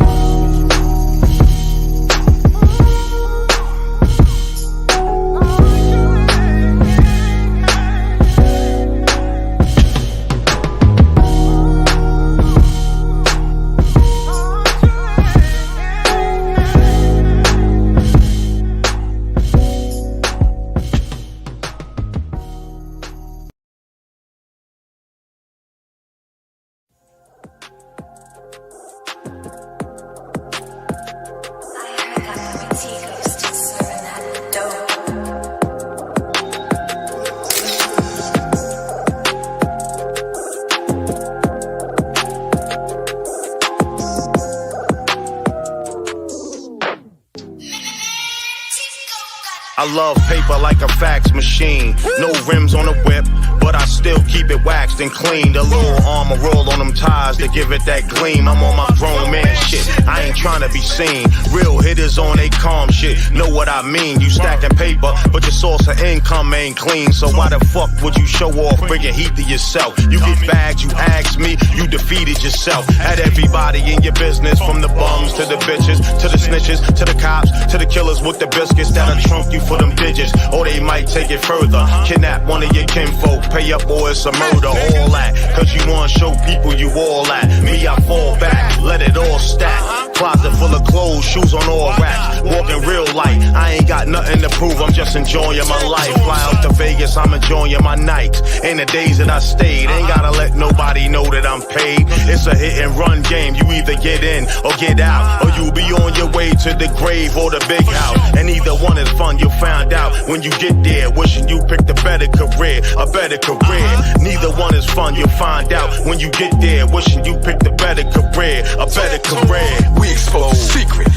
I love paper like a fax machine. No rims on the whip, but I still keep it waxed and clean. The little armor roll on them tires to give it that gleam. I'm on my grown man shit, I ain't tryna be seen. Real hitters on they calm shit, know what I mean. You stacking paper, but your source of income ain't clean. So why the fuck would you show off, bringing heat to yourself? You get bagged, you ask me, you defeated yourself. Had everybody in your business, from the bums to the bitches, to the snitches, to the cops, to the killers with the biscuits that'll trunk you for them digits. Or they might take it further, kidnap one of your kinfolk, pay up or it's a murder. All that, cause you wanna show people you all at. Me, I fall back, let it all stack. Closet full of clothes, shoes on all racks. Walking real light, I ain't got nothing to prove, I'm just enjoying my life. Fly out to Vegas, I'm enjoying my nights. In the days that I stayed, ain't gotta let nobody know that I'm paid. It's a hit and run game, you either get in or get out, or you'll be on your way to the grave or the big house. And either one is fun, you'll find out when you get there. Wishing you picked a better career, a better career. Neither one is fun, you'll find out when you get there. Wishing you picked a better career, a better career. We expose secret.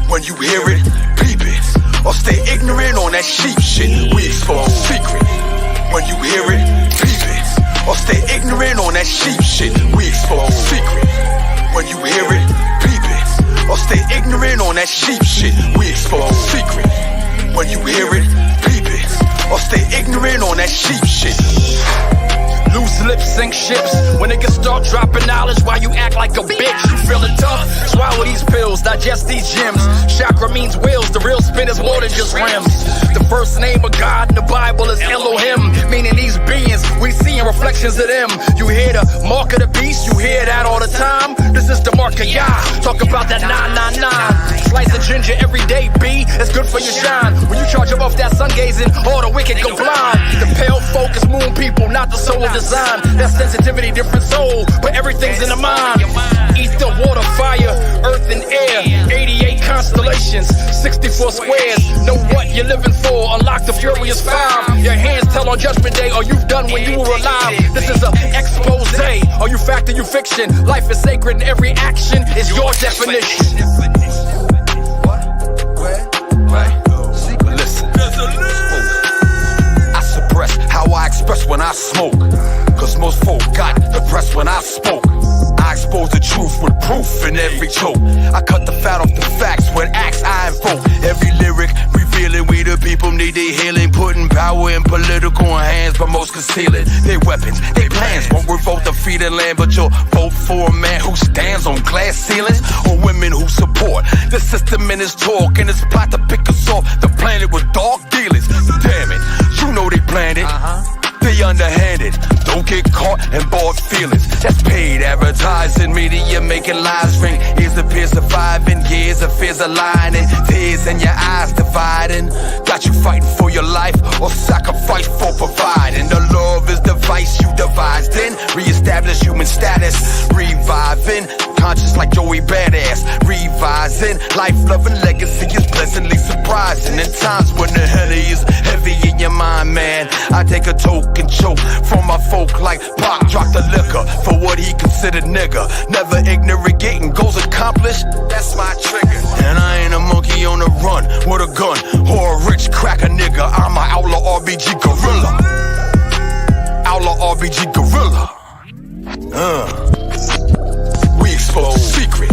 When you hear it, peep it. Or stay ignorant on that sheep shit. We expose secret. When you hear it, peep it. Or stay ignorant on that sheep shit. We expose secret. When you hear it, peep it. Or stay ignorant on that sheep shit. We expose secret. When you hear it, peep it. Or stay ignorant on that sheep shit. Loose lips sink ships. When niggas start dropping knowledge, why you act like a bitch? You feeling tough? Swallow these pills, digest these gems. Chakra means wheels, the real spin is more than just rims. The first name of God in the Bible is Elohim, meaning these beings, we seeing reflections of them. You hear the mark of the beast, you hear that all the time. This is the mark of Yah, talk about that 999. Slice of ginger every day, B, it's good for your shine. When you charge up off that sun gazing, all the wicked go blind. The pale folk is moon people, not the soul of design. That sensitivity, different soul, but everything's in the mind. Ether, water, fire, earth and air. 88 constellations, 64 squares. Know what you're living for, unlock the furious 5. Your hands tell on judgment day, or you've done when you were alive. This is a expose, are you fact or you fiction? Life is sacred and every action is your definition. Listen, I I smoke. Cause most folk got depressed when I spoke. I expose the truth with proof in every choke. I cut the fat off the facts with acts I invoke. Every lyric revealing we the people need their healing. Putting power in political hands, but most concealing their weapons, their plans. Won't revolt the feeding land, but you'll vote for a man who stands on glass ceilings, or women who support the system in his talk and his plot to pick us off the planet with dog dealers. Damn it, you know they planned it. They underhanded, don't get caught in bought feelings. That's paid advertising, media making lies ring. Ears appear surviving, years of fears aligning, tears in your eyes dividing. Got you fighting for your life or sacrifice for providing. The love is the vice you devised in. Reestablish human status, reviving. Conscious like Joey Badass, revising. Life-loving legacy is pleasantly surprising. In times when the Henny is heavy in your mind, man, I take a toke and choke from my folk like Pac. Drop the liquor for what he considered nigga. Never ignorant, getting goals accomplished, that's my trigger. And I ain't a monkey on the run with a gun or a rich cracker nigga. I'm an outlaw RBG gorilla. Outlaw RBG gorilla. We expose the secret.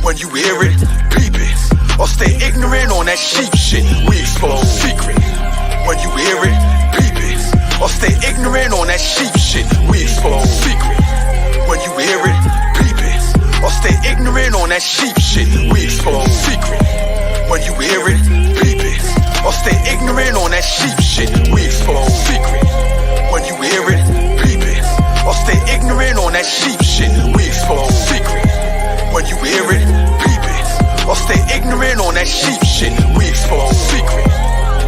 When you hear it, peep it, or stay ignorant on that sheep shit. We expose the secret. When you hear it, peep it, or stay ignorant on that sheep shit. We expose the secret. When you hear it, peep it, or stay ignorant on that sheep shit. We expose the secret. When you hear it, peep it, or stay ignorant on that sheep shit. We expose the secret. When you hear it, peep it, or stay ignorant on that sheep shit. We expose the secret. When you hear it, peep it, or stay ignorant on that sheep shit. We expose the secret.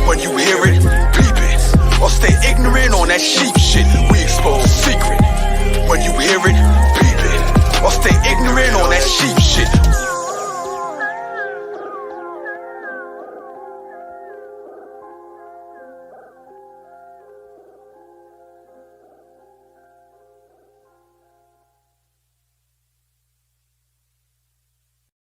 When you hear it, peep it, or stay ignorant on that sheep shit. We expose the secret. When you hear it, peep it, or stay ignorant on that sheep shit.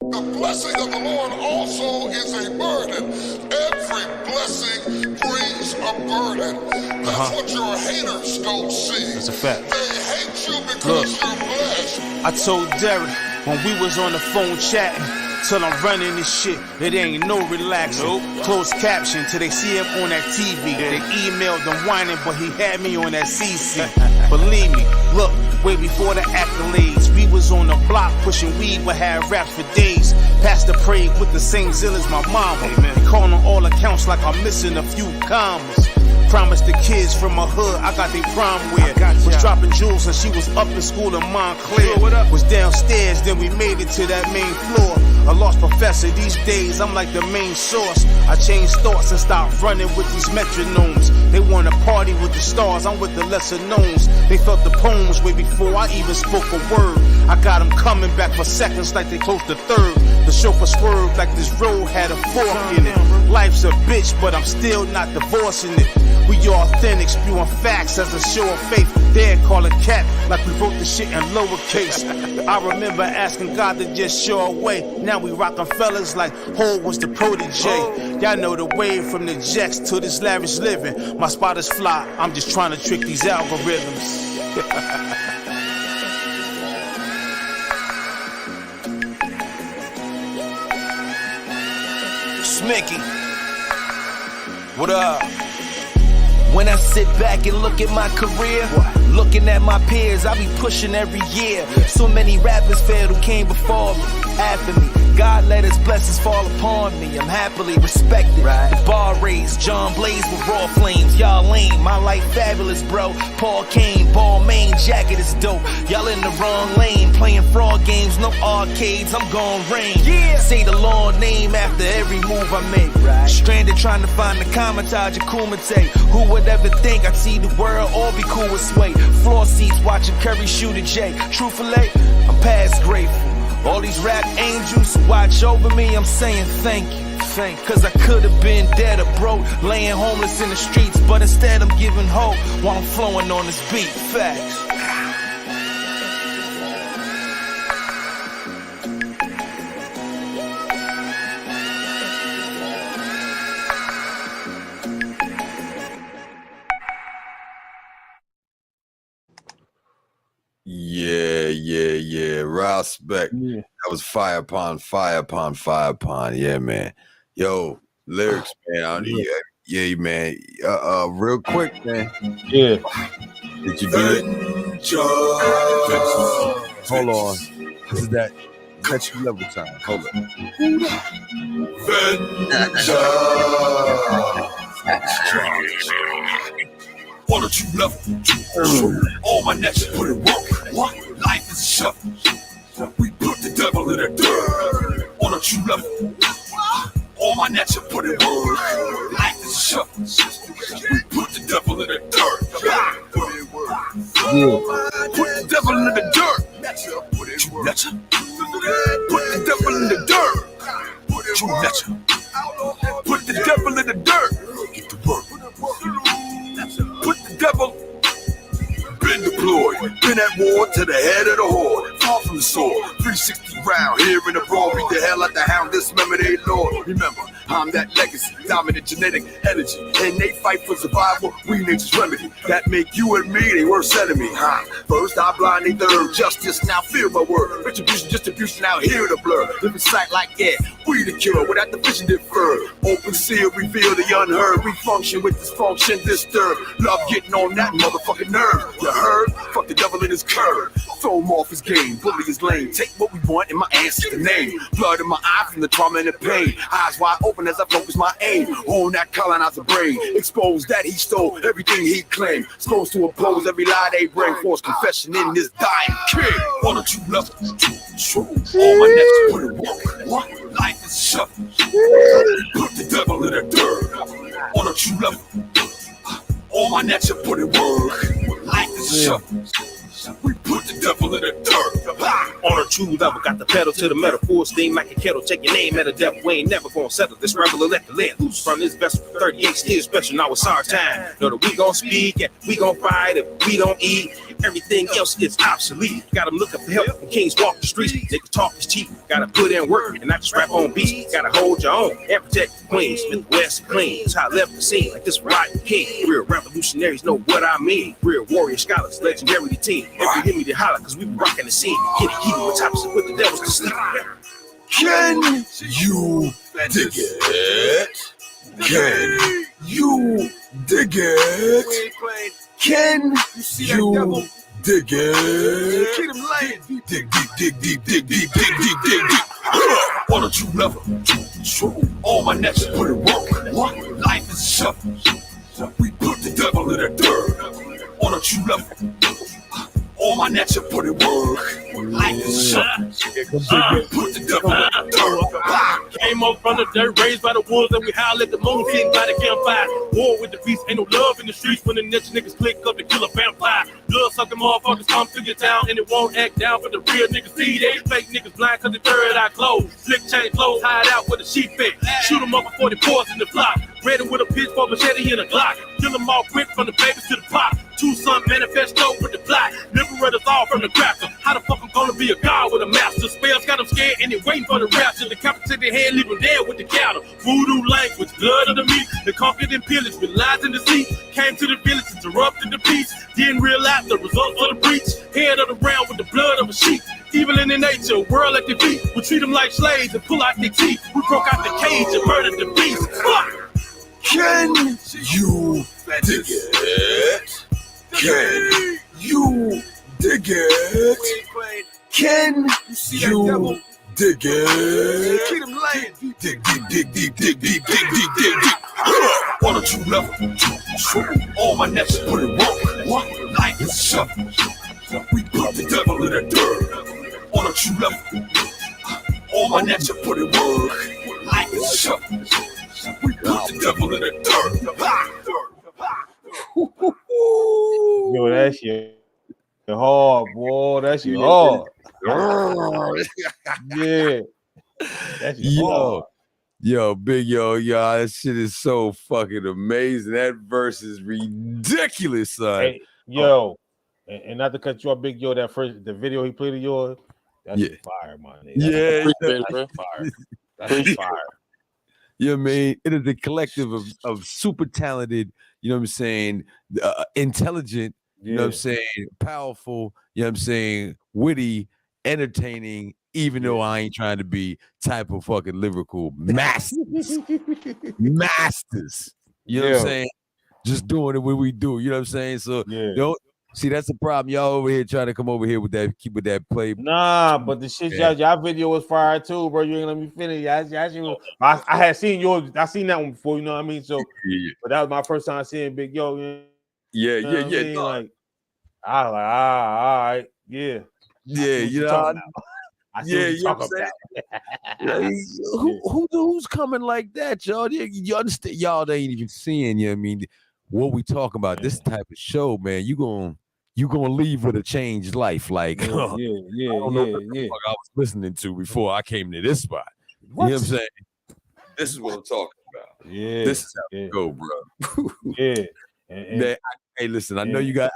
The blessing of the Lord also is a burden. Every blessing brings a burden. That's what your haters don't see. That's a fact. They hate you because you're blessed. I told Derek when we was on the phone chatting, till I'm running this shit, it ain't no relaxing. Closed caption till they see him on that TV. They emailed him whining, but he had me on that CC. Believe me, look, way before the accolades, we was on the block pushing weed, but had raps for days. Pastor prayed with the same zeal as my mama. And calling on all accounts like I'm missing a few commas. Promised the kids from my hood, I got they prom wear. Was dropping jewels and she was up in school in Montclair. Was downstairs, then we made it to that main floor. A lost professor, these days I'm like the main source. I changed thoughts and stopped running with these metronomes. They wanna party with the stars, I'm with the lesser knowns. They felt the poems way before I even spoke a word. I got them coming back for seconds like they close to third. The chauffeur swerved like this road had a fork in it. Life's a bitch, but I'm still not divorcing it. We authentic, spewing facts as a show of faith. Dad call it cat like we wrote the shit in lowercase. I remember asking God to just show a way. Now we rockin' fellas like Hov was the protege. Y'all know the way from the jacks to this lavish living. My spot is fly, I'm just trying to trick these algorithms. Smicky, what up? When I sit back and look at my career, looking at my peers, I be pushing every year. So many rappers failed who came before me, after me. God let his blessings fall upon me. I'm happily respected. The bar raised, John Blaze with raw flames. Y'all lame, my life fabulous, bro. Paul Kane, ball main, jacket is dope. Y'all in the wrong lane, playing fraud games, no arcades. I'm gon' rain. Say the Lord name after every move I make. Stranded trying to find the Kamataja Kumite. Who would ever think I'd see the world all be cool with sway? Floor seats watching Curry shoot a J. Truthfully, I'm past grateful. All these rap angels watch over me, I'm saying thank you. Cause I could've been dead or broke, laying homeless in the streets, but instead I'm giving hope while I'm flowing on this beat. Facts. Respect. Yeah. That was fire upon fire upon fire upon. Yeah, man. Yo, lyrics, man. Yeah, man. Real quick, man. Yeah. Did you do it? Hold on. This is that you level time. Hold on. On a true level, all my nets put it work. What? Life is a shuffle. We put the devil in the dirt. On a true level, all my nets put it work. Life is a shuffle. We put the devil in the dirt. Put the devil in the dirt. True netcha. Put the devil in the dirt. True netcha. Put the devil in the dirt. Get to work. Put the devil. Been deployed, been at war to the head of the horde. Far from the sword, 360 round, here in the brawl. Beat the hell out the hound, dismember they lord. Remember, I'm that legacy, dominant genetic energy. And they fight for survival, we nature's remedy. That make you and me, they worst enemy, huh? First I blind, they third, justice, now fear my word. Retribution, distribution, now hear the blur. Living sight like yeah, we the cure, without the vision deferred. Open seal, reveal the unheard. We function with dysfunction disturbed. Love getting on that motherfucking nerve. You heard? Fuck the devil in his curve. Throw him off his game, bully his lane. Take what we want in my ancestor name. Blood in my eye from the trauma and the pain. Eyes wide open as I focus my aim on that colonizer brain. Expose that he stole everything he claimed. Supposed to oppose every lie they bring. Force confession in this dying king. On a true level, all my necks put it work. What? Life is shuffle. Put the devil in the dirt. On a true level, all my necks put it work. Life is shuffle. We put the devil in the dirt. On a true level, got the pedal to the metal, full steam like a kettle. Take your name at a devil, we ain't never gonna settle. This rebel will let the let loose from this vessel. 38 still special, now it's our time. Know that we gon' speak and we gon' fight if we don't eat. Everything else is obsolete. Gotta look up for help when kings walk the streets. Nigga talk is cheap. Gotta put in work and not just rap on beats. Gotta hold your own and protect the queens. Smith West clean. That's how I left the scene. Like this rotten king. Real revolutionaries know what I mean. Real warrior scholars, legendary team. If you hear me, they holler, cause we be rocking the scene. Get it heated with tops and put the devils to sleep. Can you dig it? Can you dig it? Can you dig it? Dig deep. On a true level, all my necks put it work. What? Life is a shuffle. We put the devil in the dirt. On a true level, all my necks put it work. Life is a shuffle. Put the devil in the dirt. Came up from the dirt, raised by the wolves, and we howl at the moon, sitting by the campfire. War with the beast, ain't no love in the streets when the next niggas click up to kill a vampire. Blood sucking motherfuckers come to your town, and it won't act down for the real niggas. See, they fake niggas blind cause the third eye closed. Slick chain clothes, hide out with a sheep fit. Shoot them up before they pause in the flock. Ready with a pitchfork, machete, and a Glock. Kill them all quick from the babies to the pop. Two son manifesto with the plot. Liberate us all from the cracker. How the fuck I'm gonna be a god with a master? Spells got them scared and they waiting for the rapture. The decapitate their head, leave them dead with the cattle. Voodoo language, blood of the meat. The conquered and pillaged with lies and deceit. Came to the village, interrupted the peace. Didn't realize the results of the breach. Head of the ground with the blood of a sheep. Evil in their nature, world at their feet. We treat them like slaves and pull out their teeth. We broke out the cage and murdered the beast. Fuck! Can you dig it? Can you dig it? Can you dig it? Dig deep. On a true level, all my necks put it work. What? Life is a shuffle. We put the devil in the dirt. On a true level, all my necks put it work. Life is a shuffle. We put the devil in the dirt. Yo, that shit hard, boy. That shit hard. Yeah. That shit hard. Yo, big yo, that shit is so fucking amazing. That verse is ridiculous, son. Hey, yo, and not to cut you off, big yo, the video he played of yours, that's fire, my nigga. That's fire. That's fire. You know what I mean? It is a collective of super talented, you know what I'm saying, intelligent, you know what I'm saying, powerful, you know what I'm saying, witty, entertaining, even though I ain't trying to be type of fucking lyrical masters. Masters. You know what I'm saying? Just doing it when we do. You know what I'm saying? So don't see that's the problem. Y'all over here trying to come over here with that play. Nah, but the shit y'all video was fire too, bro. You ain't let me finish. I had seen yours. I seen that one before. You know what I mean? So, but that was my first time seeing Big Yo. You know what I mean? Like, I was like, all right, yeah. You know. You know what I'm saying? Who's coming like that, y'all? You understand? Y'all they ain't even seeing. You know what I mean? What we talking about? This type of show, man. You gonna leave with a changed life. Like, I don't know what the fuck I was listening to before I came to this spot. What? You know what I'm saying? This is what I'm talking about. Yeah, this is how we go, bro. Man, hey, listen, I know you got.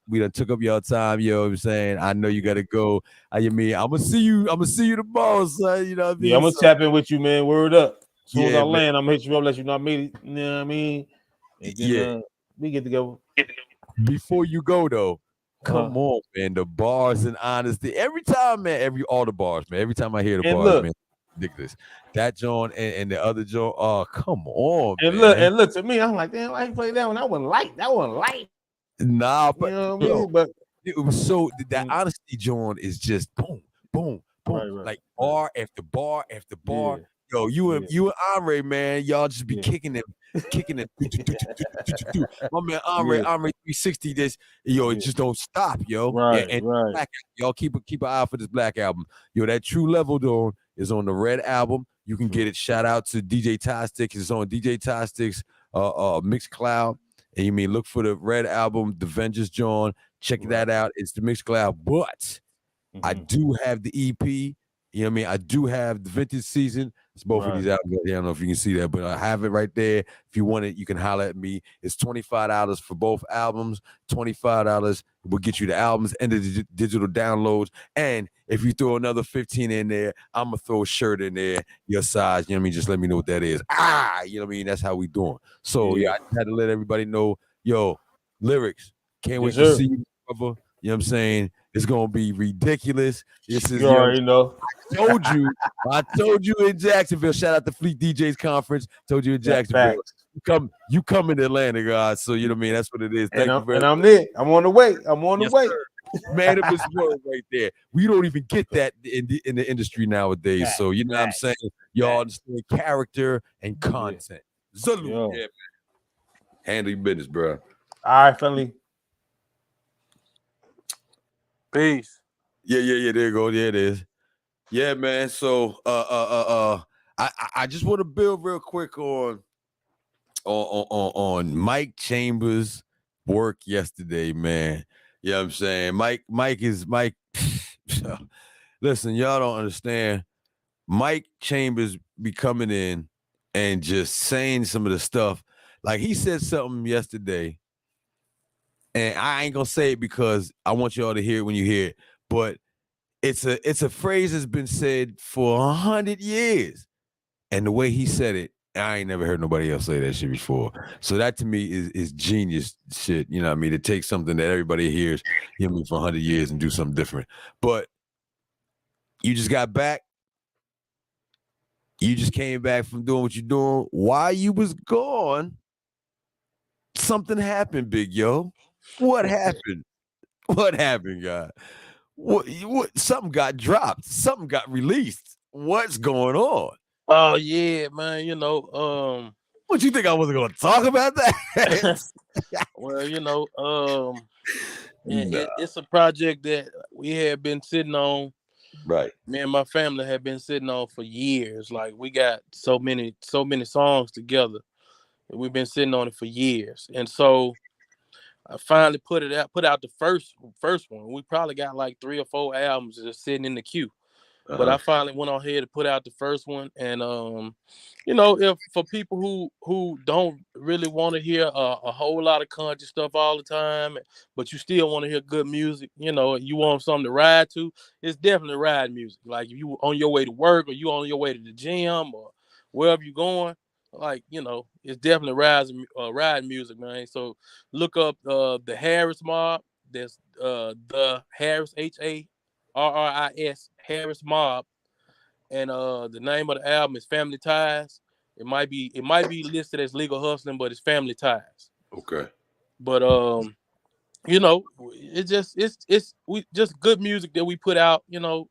We done took up your time. You know what I'm saying? I know you got to go. You mean I'm gonna see you tomorrow, son. You know what I mean? Yeah, I'm gonna tap in with you, man. Word up. As soon as I man. land, I'm gonna hit you up, let you know I made it. You know what I mean? And then, we get together. Before you go though, come on, man. The bars and honesty. Every time, man. All the bars, man. Every time I hear the bars, man. Ridiculous. That John and the other John. Oh, come on, man. Look to me. I'm like, damn, I play that one. That wasn't light. Nah, but you know what I mean? But it was so that honesty, John, is just boom, boom, boom, right. like bar after bar after bar. Yo, you and Andre, man, y'all just be kicking it. My man Andre 360. This, yo, it just don't stop, yo. Right. Black, y'all keep an eye out for this Black album. Yo, that True Level though is on the Red album. You can get it. Shout out to DJ Ty Sticks. It's on DJ Ty Sticks Mixcloud. And you mean look for the Red album, The Vengeance John. Check that out. It's the Mixcloud. But I do have the EP. You know what I mean? I do have the Vintage Season. It's both of these albums. I don't know if you can see that, but I have it right there. If you want it, you can holler at me. It's $25 for both albums. $25 will get you the albums and the digital downloads. And if you throw another 15 in there, I'm going to throw a shirt in there, your size. You know what I mean? Just let me know what that is. You know what I mean? That's how we doing. So, I had to let everybody know, yo, lyrics. Can't wait to see you, brother. You know what I'm saying? It's gonna be ridiculous. This is you already know. I told you in Jacksonville. Shout out to Fleet DJs Conference. Told you in Jacksonville. You come in Atlanta, guys. So you know what I mean. That's what it is. And I'm there. I'm on the way. Sir. Man, it was word right there. We don't even get that in the industry nowadays. So you know what I'm saying. Y'all understand character and content. Salute, man. Handle your business, bro. All right, family. Peace. Yeah. There you go. There it is. Yeah, man. So, I just want to build real quick on Mike Chambers' work yesterday, man. You know what I'm saying? Mike. Listen, y'all don't understand. Mike Chambers be coming in and just saying some of the stuff. Like he said something yesterday. And I ain't gonna say it because I want y'all to hear it when you hear it, but it's a phrase that's been said for 100 years. And the way he said it, I ain't never heard nobody else say that shit before. So that to me is genius shit. You know what I mean? To take something that everybody hears, you know what I mean, for 100 years and do something different. But you just got back. You just came back from doing what you're doing. While you was gone, something happened, Big Yo. What happened? What happened, God? What? Something got dropped. Something got released. What's going on? Oh yeah, man. You know, what you think I wasn't going to talk about that? Well, you know, it's a project that we had been sitting on. Right. Me and my family have been sitting on for years. Like we got so many songs together. We've been sitting on it for years, and so I finally put out the first one. We probably got like 3 or 4 albums just sitting in the queue. But I finally went on here to put out the first one. And you know, if for people who don't really want to hear a whole lot of country stuff all the time, but you still want to hear good music, you know, you want something to ride to, it's definitely ride music. Like if you on your way to work or you on your way to the gym or wherever you're going, like, you know, it's definitely ride music, man. So look up the Harris Mob. There's the Harris HA RRIS Harris Mob, and the name of the album is Family Ties. It might be listed as Legal Hustling, but it's Family Ties. Okay. But you know, it's we just good music that we put out. You know,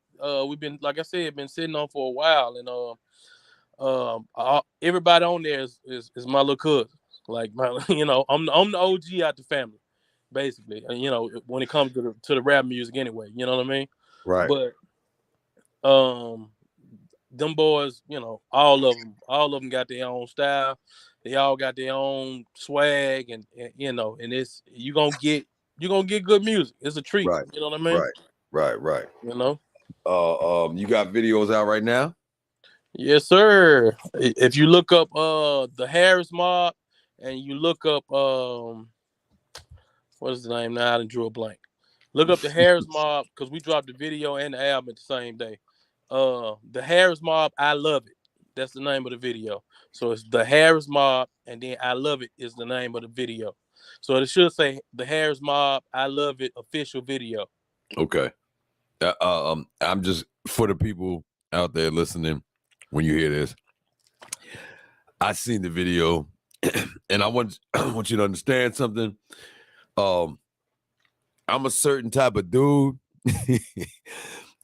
we've been, like I said, been sitting on for a while, and everybody on there is my little cousin. Like my, you know, I'm the OG out the family, basically. And, you know, when it comes to the rap music, anyway. You know what I mean? Right. But them boys, you know, all of them got their own style. They all got their own swag, and you know, and it's you're gonna get good music. It's a treat. Right. You know what I mean? Right. You know. You got videos out right now? Yes, sir. If you look up the Harris Mob, and you look up what is the name now? I done drew a blank. Look up the Harris Mob, because we dropped the video and the album at the same day. The Harris Mob, I Love It. That's the name of the video. So it's the Harris Mob, and then I Love It is the name of the video. So it should say the Harris Mob, I Love It official video. Okay. I'm just, for the people out there listening, when you hear this, I seen the video, and I want you to understand something. I'm a certain type of dude,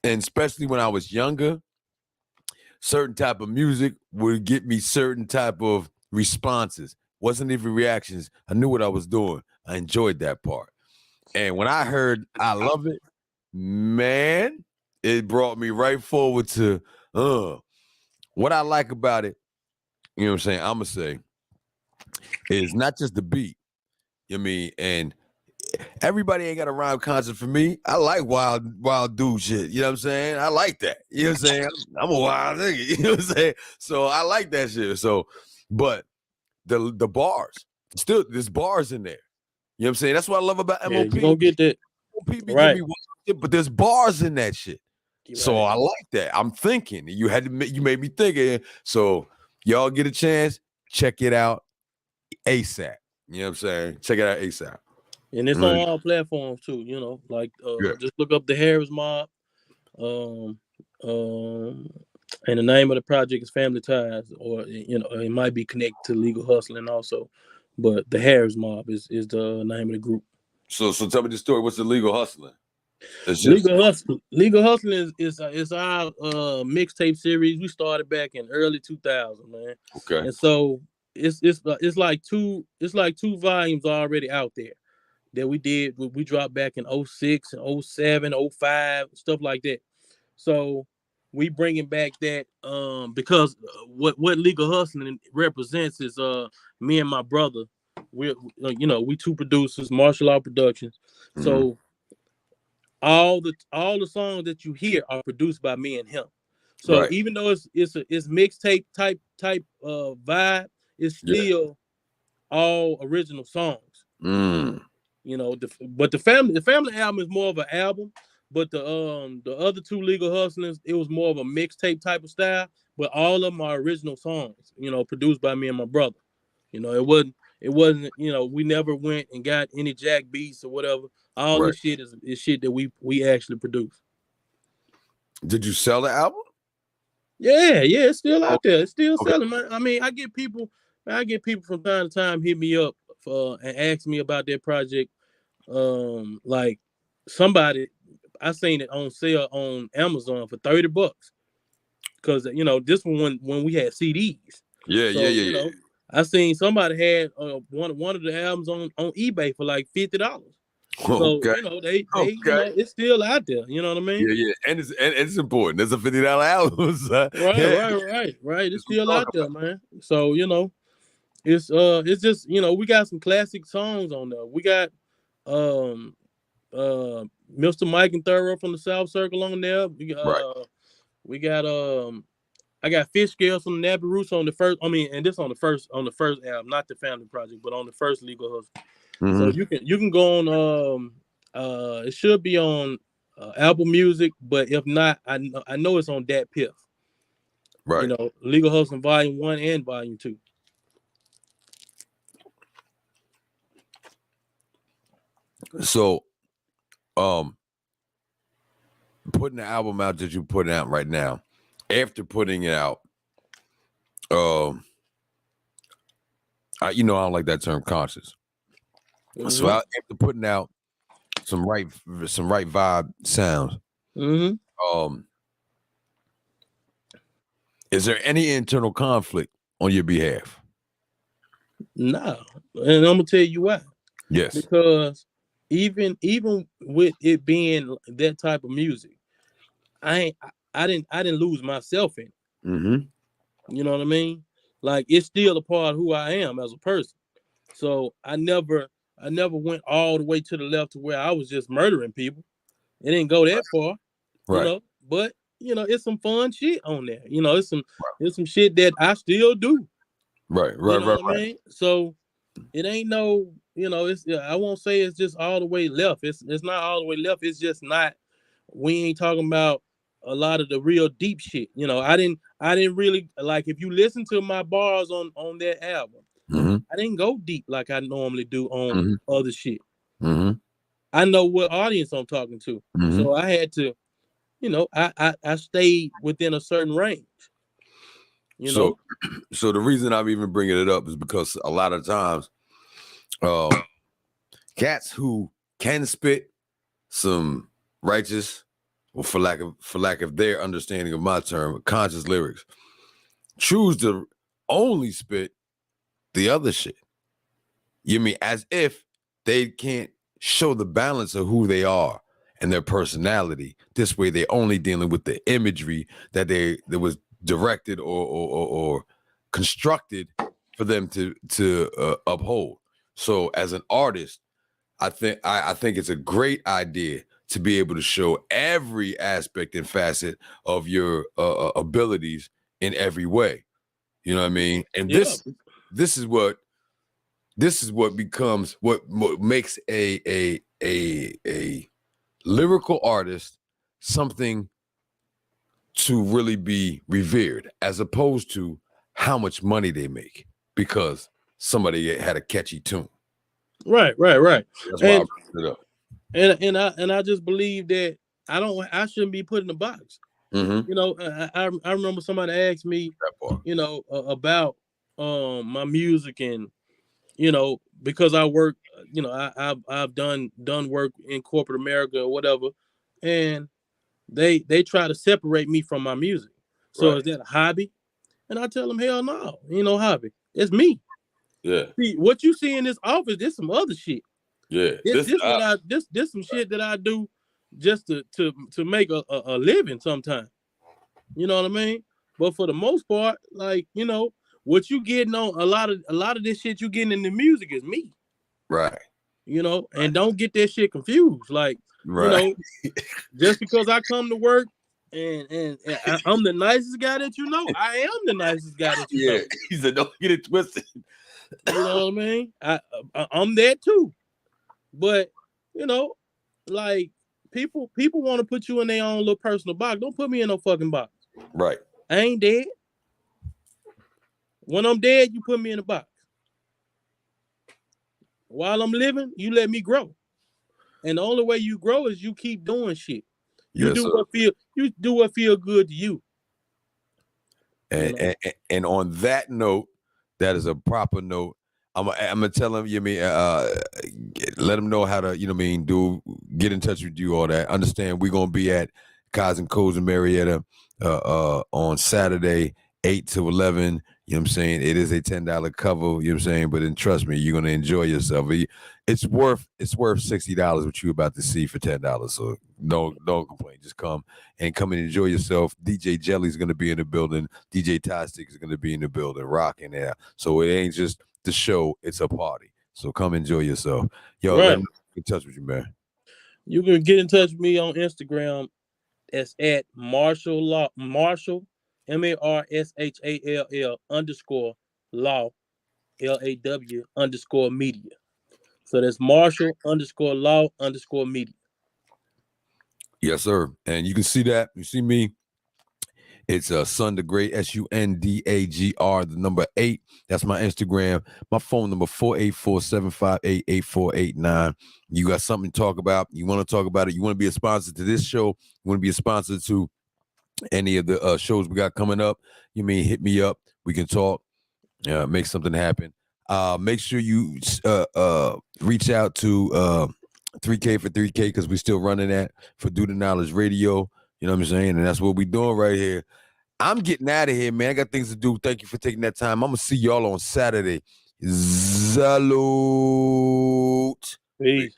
and especially when I was younger, certain type of music would get me certain type of responses. Wasn't even reactions. I knew what I was doing. I enjoyed that part. And when I heard I Love It, man, it brought me right forward to what I like about it, you know what I'm saying? I'm going to say, is not just the beat. You know what I mean? And everybody ain't got a rhyme concept for me. I like wild dude shit. You know what I'm saying? I like that. You know what I'm saying? I'm a wild nigga. You know what I'm saying? So I like that shit. So, but the bars, still, there's bars in there. You know what I'm saying? That's what I love about MOP. You gonna get that. MOP be Right. giving me wild shit, but there's bars in that shit. Right. So I like that. I'm thinking. You made me thinking. So y'all get a chance, check it out ASAP. You know what I'm saying? Check it out ASAP. And it's on all platforms too, you know, like just look up the Harris Mob. And the name of the project is Family Ties, or you know, it might be connected to Legal Hustling also. But the Harris Mob is the name of the group. So tell me the story. What's the Legal Hustling? Legal Hustling is our mixtape series. We started back in early 2000, man. Okay. And so it's like two volumes already out there that we did. We dropped back in 06 and 07, 05, stuff like that. So we bringing back that because what Legal Hustling represents is me and my brother. We two producers, Martial Law Productions. Mm-hmm. So all the songs that you hear are produced by me and him. So even though it's mixtape type vibe, it's still all original songs. You know, but the family album is more of an album, but the other two Legal Hustlers, it was more of a mixtape type of style. But all of them are original songs, you know, produced by me and my brother. You know, it wasn't, you know, we never went and got any jack beats or whatever. All this shit is shit that we actually produce. Did you sell the album? Yeah, it's still out there. It's still selling, man. I mean, I get people from time to time hit me up and ask me about their project. Like somebody, I seen it on sale on Amazon for $30. Because you know, this one when we had CDs. Yeah. You know, I seen somebody had one of the albums on eBay for like $50. So you know, they you know, it's still out there. You know what I mean? Yeah. And it's important. It's a $50 album. So. Right. It's still out there, man. So you know, it's just, you know, we got some classic songs on there. We got Mr. Mike and Thorough from the South Circle on there. We got I got Fish Scales from the Nappy Roots on the first. I mean, and this on the first album, not the Family Project, but on the first Legal Hustle. Mm-hmm. So you can go on. It should be on Apple Music, but if not, I know it's on Dat Piff. Right. You know, Legal Hustle Volume 1 and Volume 2. So, putting the album out that you're putting out right now, after putting it out, I don't like that term conscious. Mm-hmm. So after putting out some right vibe sounds, is there any internal conflict on your behalf? No, and I'm gonna tell you why. Yes, because even with it being that type of music, I didn't lose myself in it. Mm-hmm. You know what I mean? Like, it's still a part of who I am as a person. So I never went all the way to the left to where I was just murdering people. It didn't go that far, right? But it's some fun shit on there. It's some shit that I still do. Right. I mean? So it ain't no, I won't say it's just all the way left. It's not all the way left. It's just not. We ain't talking about a lot of the real deep shit. I didn't really, like, if you listen to my bars on that album, I didn't go deep like I normally do on other shit. I know what audience I'm talking to, so I had to, I stayed within a certain range. So the reason I'm even bringing it up is because a lot of times, cats who can spit some righteous, or for lack of their understanding of my term, conscious lyrics, choose to only spit the other shit. You mean as if they can't show the balance of who they are and their personality. This way, they're only dealing with the imagery that was directed or constructed for them to uphold. So, as an artist, I think it's a great idea to be able to show every aspect and facet of your abilities in every way. You know what I mean? And this is what becomes what makes a lyrical artist something to really be revered, as opposed to how much money they make because somebody had a catchy tune. Right. That's why I brought it up. And I just believe that I shouldn't be put in a box. I remember somebody asked me, about my music, and because I work, I've done work in corporate America or whatever, and they try to separate me from my music. So is that a hobby? And I tell them, hell no, ain't no hobby. It's me. Yeah. See, what you see in this office, this some other shit. Yeah. This some shit that I do just to make a living sometimes. You know what I mean? But for the most part, like, what you getting on a lot of this shit you getting in the music is me. Right. And don't get that shit confused. Like, just because I come to work and I'm the nicest guy that you know, I am the nicest guy that you know. He said, don't get it twisted. You know what I mean? I'm that too. But, like, people want to put you in their own little personal box. Don't put me in no fucking box. Right. I ain't dead. When I'm dead, you put me in a box. While I'm living, you let me grow. And the only way you grow is you keep doing shit. You do what feel good to you. And on that note, that is a proper note. I'm gonna tell them, let them know how to, get in touch with you, all that. Understand we're gonna be at Cos and Co's in Marietta on Saturday, 8 to 11. You know what I'm saying? It is a $10 cover, you know what I'm saying? But then trust me, you're gonna enjoy yourself. It's worth $60 what you're about to see for $10. So don't complain. Just come and enjoy yourself. DJ Jelly's gonna be in the building. DJ Tastic is gonna be in the building, rocking there. So it ain't just the show, it's a party. So come enjoy yourself. Yo, let me get in touch with you, man. You can get in touch with me on Instagram. That's at Marshall Law, Marshall, MARSHALL _ law, LAW _ media. So that's Marshall _ law _ media. Yes, sir. And you can see that. You see me It's Sundagray, SUNDAGR, the number 8. That's my Instagram. My phone number 484-758-8489. You got something to talk about? You want to talk about it? You want to be a sponsor to this show? You want to be a sponsor to any of the shows we got coming up? You mean hit me up? We can talk. Make something happen. Make sure you reach out to 3K for 3K because we're still running that for Do the Knowledge Radio. You know what I'm saying? And that's what we're doing right here. I'm getting out of here, man. I got things to do. Thank you for taking that time. I'm going to see y'all on Saturday. Salute. Peace.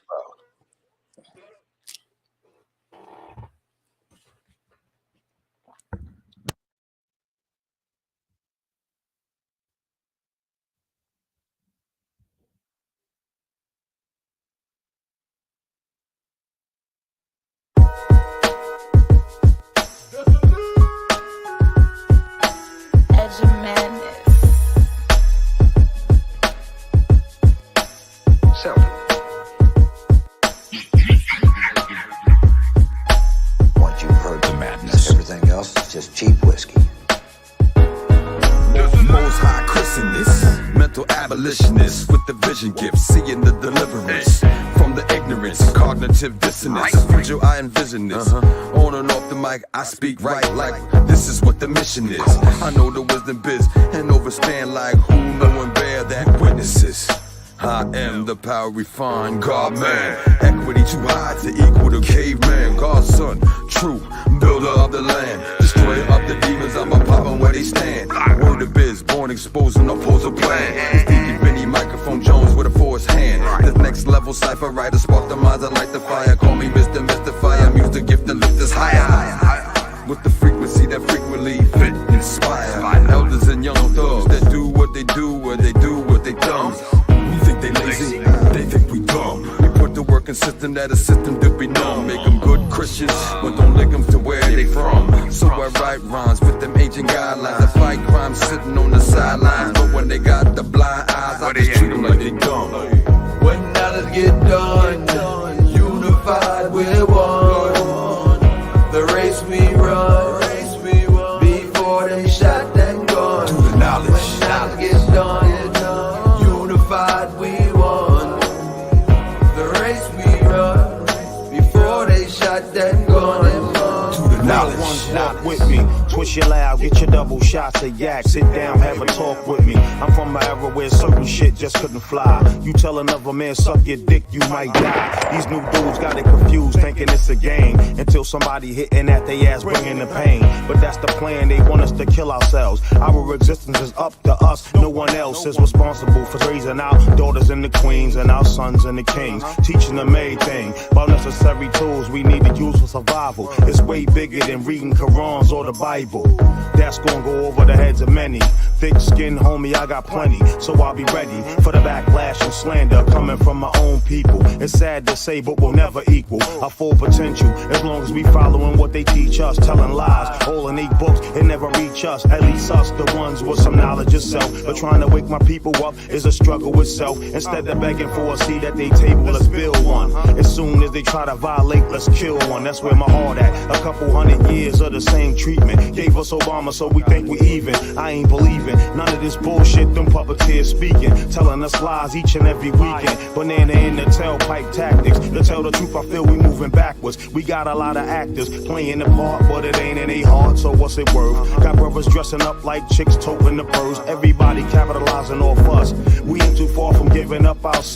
Once you've heard the madness, everything else is just cheap whiskey. Most high Christianist, mental abolitionist with the vision gift, seeing the deliverance from the ignorance, cognitive dissonance. The future I envision this. On and off the mic, I speak right like this is what the mission is. I know the wisdom biz and overstand like who know and bear that witnesses. I am the power refined God man. Equity too high to equal the caveman. God's son, true builder of the land. Destroyer of the demons, I'm a poppin' where they stand. Word of biz, born exposing opposing plan. Stevie Benny, microphone Jones with a forced hand. The next level cipher writer, spark the minds, I light the fire. Call me Mr. Mystifier, Muse the gift that lift us higher. With the frequency that frequently fit, inspire. Elders and young thugs that do what they do, where they do what they thumbs. We think they lazy, they think we dumb. We put the work in system that a system to be numb. Make them good Christians, but don't link them to where they from. So I write rhymes with them ancient guidelines. I fight crime sitting on the sidelines. But when they got the blind eyes, I just treat them like they dumb. When knowledge get done, unified we're one. The race we run, before they shot that gun. To the knowledge. When knowledge gets done, unified we won. The race we run, before they shot that gun. To the knowledge. One's not with me. Twist your loud, get your double shots of yak. Sit down, have a talk with me. I'm from an era where certain shit just couldn't fly. You tell another man suck your dick, you might die. These new dudes got it confused, thinking it's a game. Until somebody hitting at their ass, bringing the pain. But that's the plan, they want us to kill ourselves. Our existence is up to us, no one else is responsible for raising our daughters and the queens and our sons and the kings. Teaching them everything about necessary tools we need to use for survival. It's way bigger than reading Qurans or the Bible. That's gonna go over the heads of many. Thick skin, homie, I got plenty. So I'll be ready for the backlash and slander coming from my own people. It's sad to say, but we'll never equal our full potential as long as we following what they teach us. Telling lies, all in 8 books, it never reach us. At least us, the ones with some knowledge of self. But trying to wake my people up is a struggle itself. Instead of begging for a seat at their table, let's build one. As soon as they try to violate, let's kill one. That's where my heart at. A couple hundred years of the same treatment gave us Obama, so we think we even. I ain't believing none of this bullshit them puppeteers speaking, telling us lies each and every weekend. Banana in the tailpipe tactics. To tell the truth, I feel we moving backwards. We got a lot of actors playing the part, but it ain't in their heart, so what's it worth? Got brothers dressing up like chicks toting the purse. Everybody capitalizing off us. We ain't too far from giving up our seat.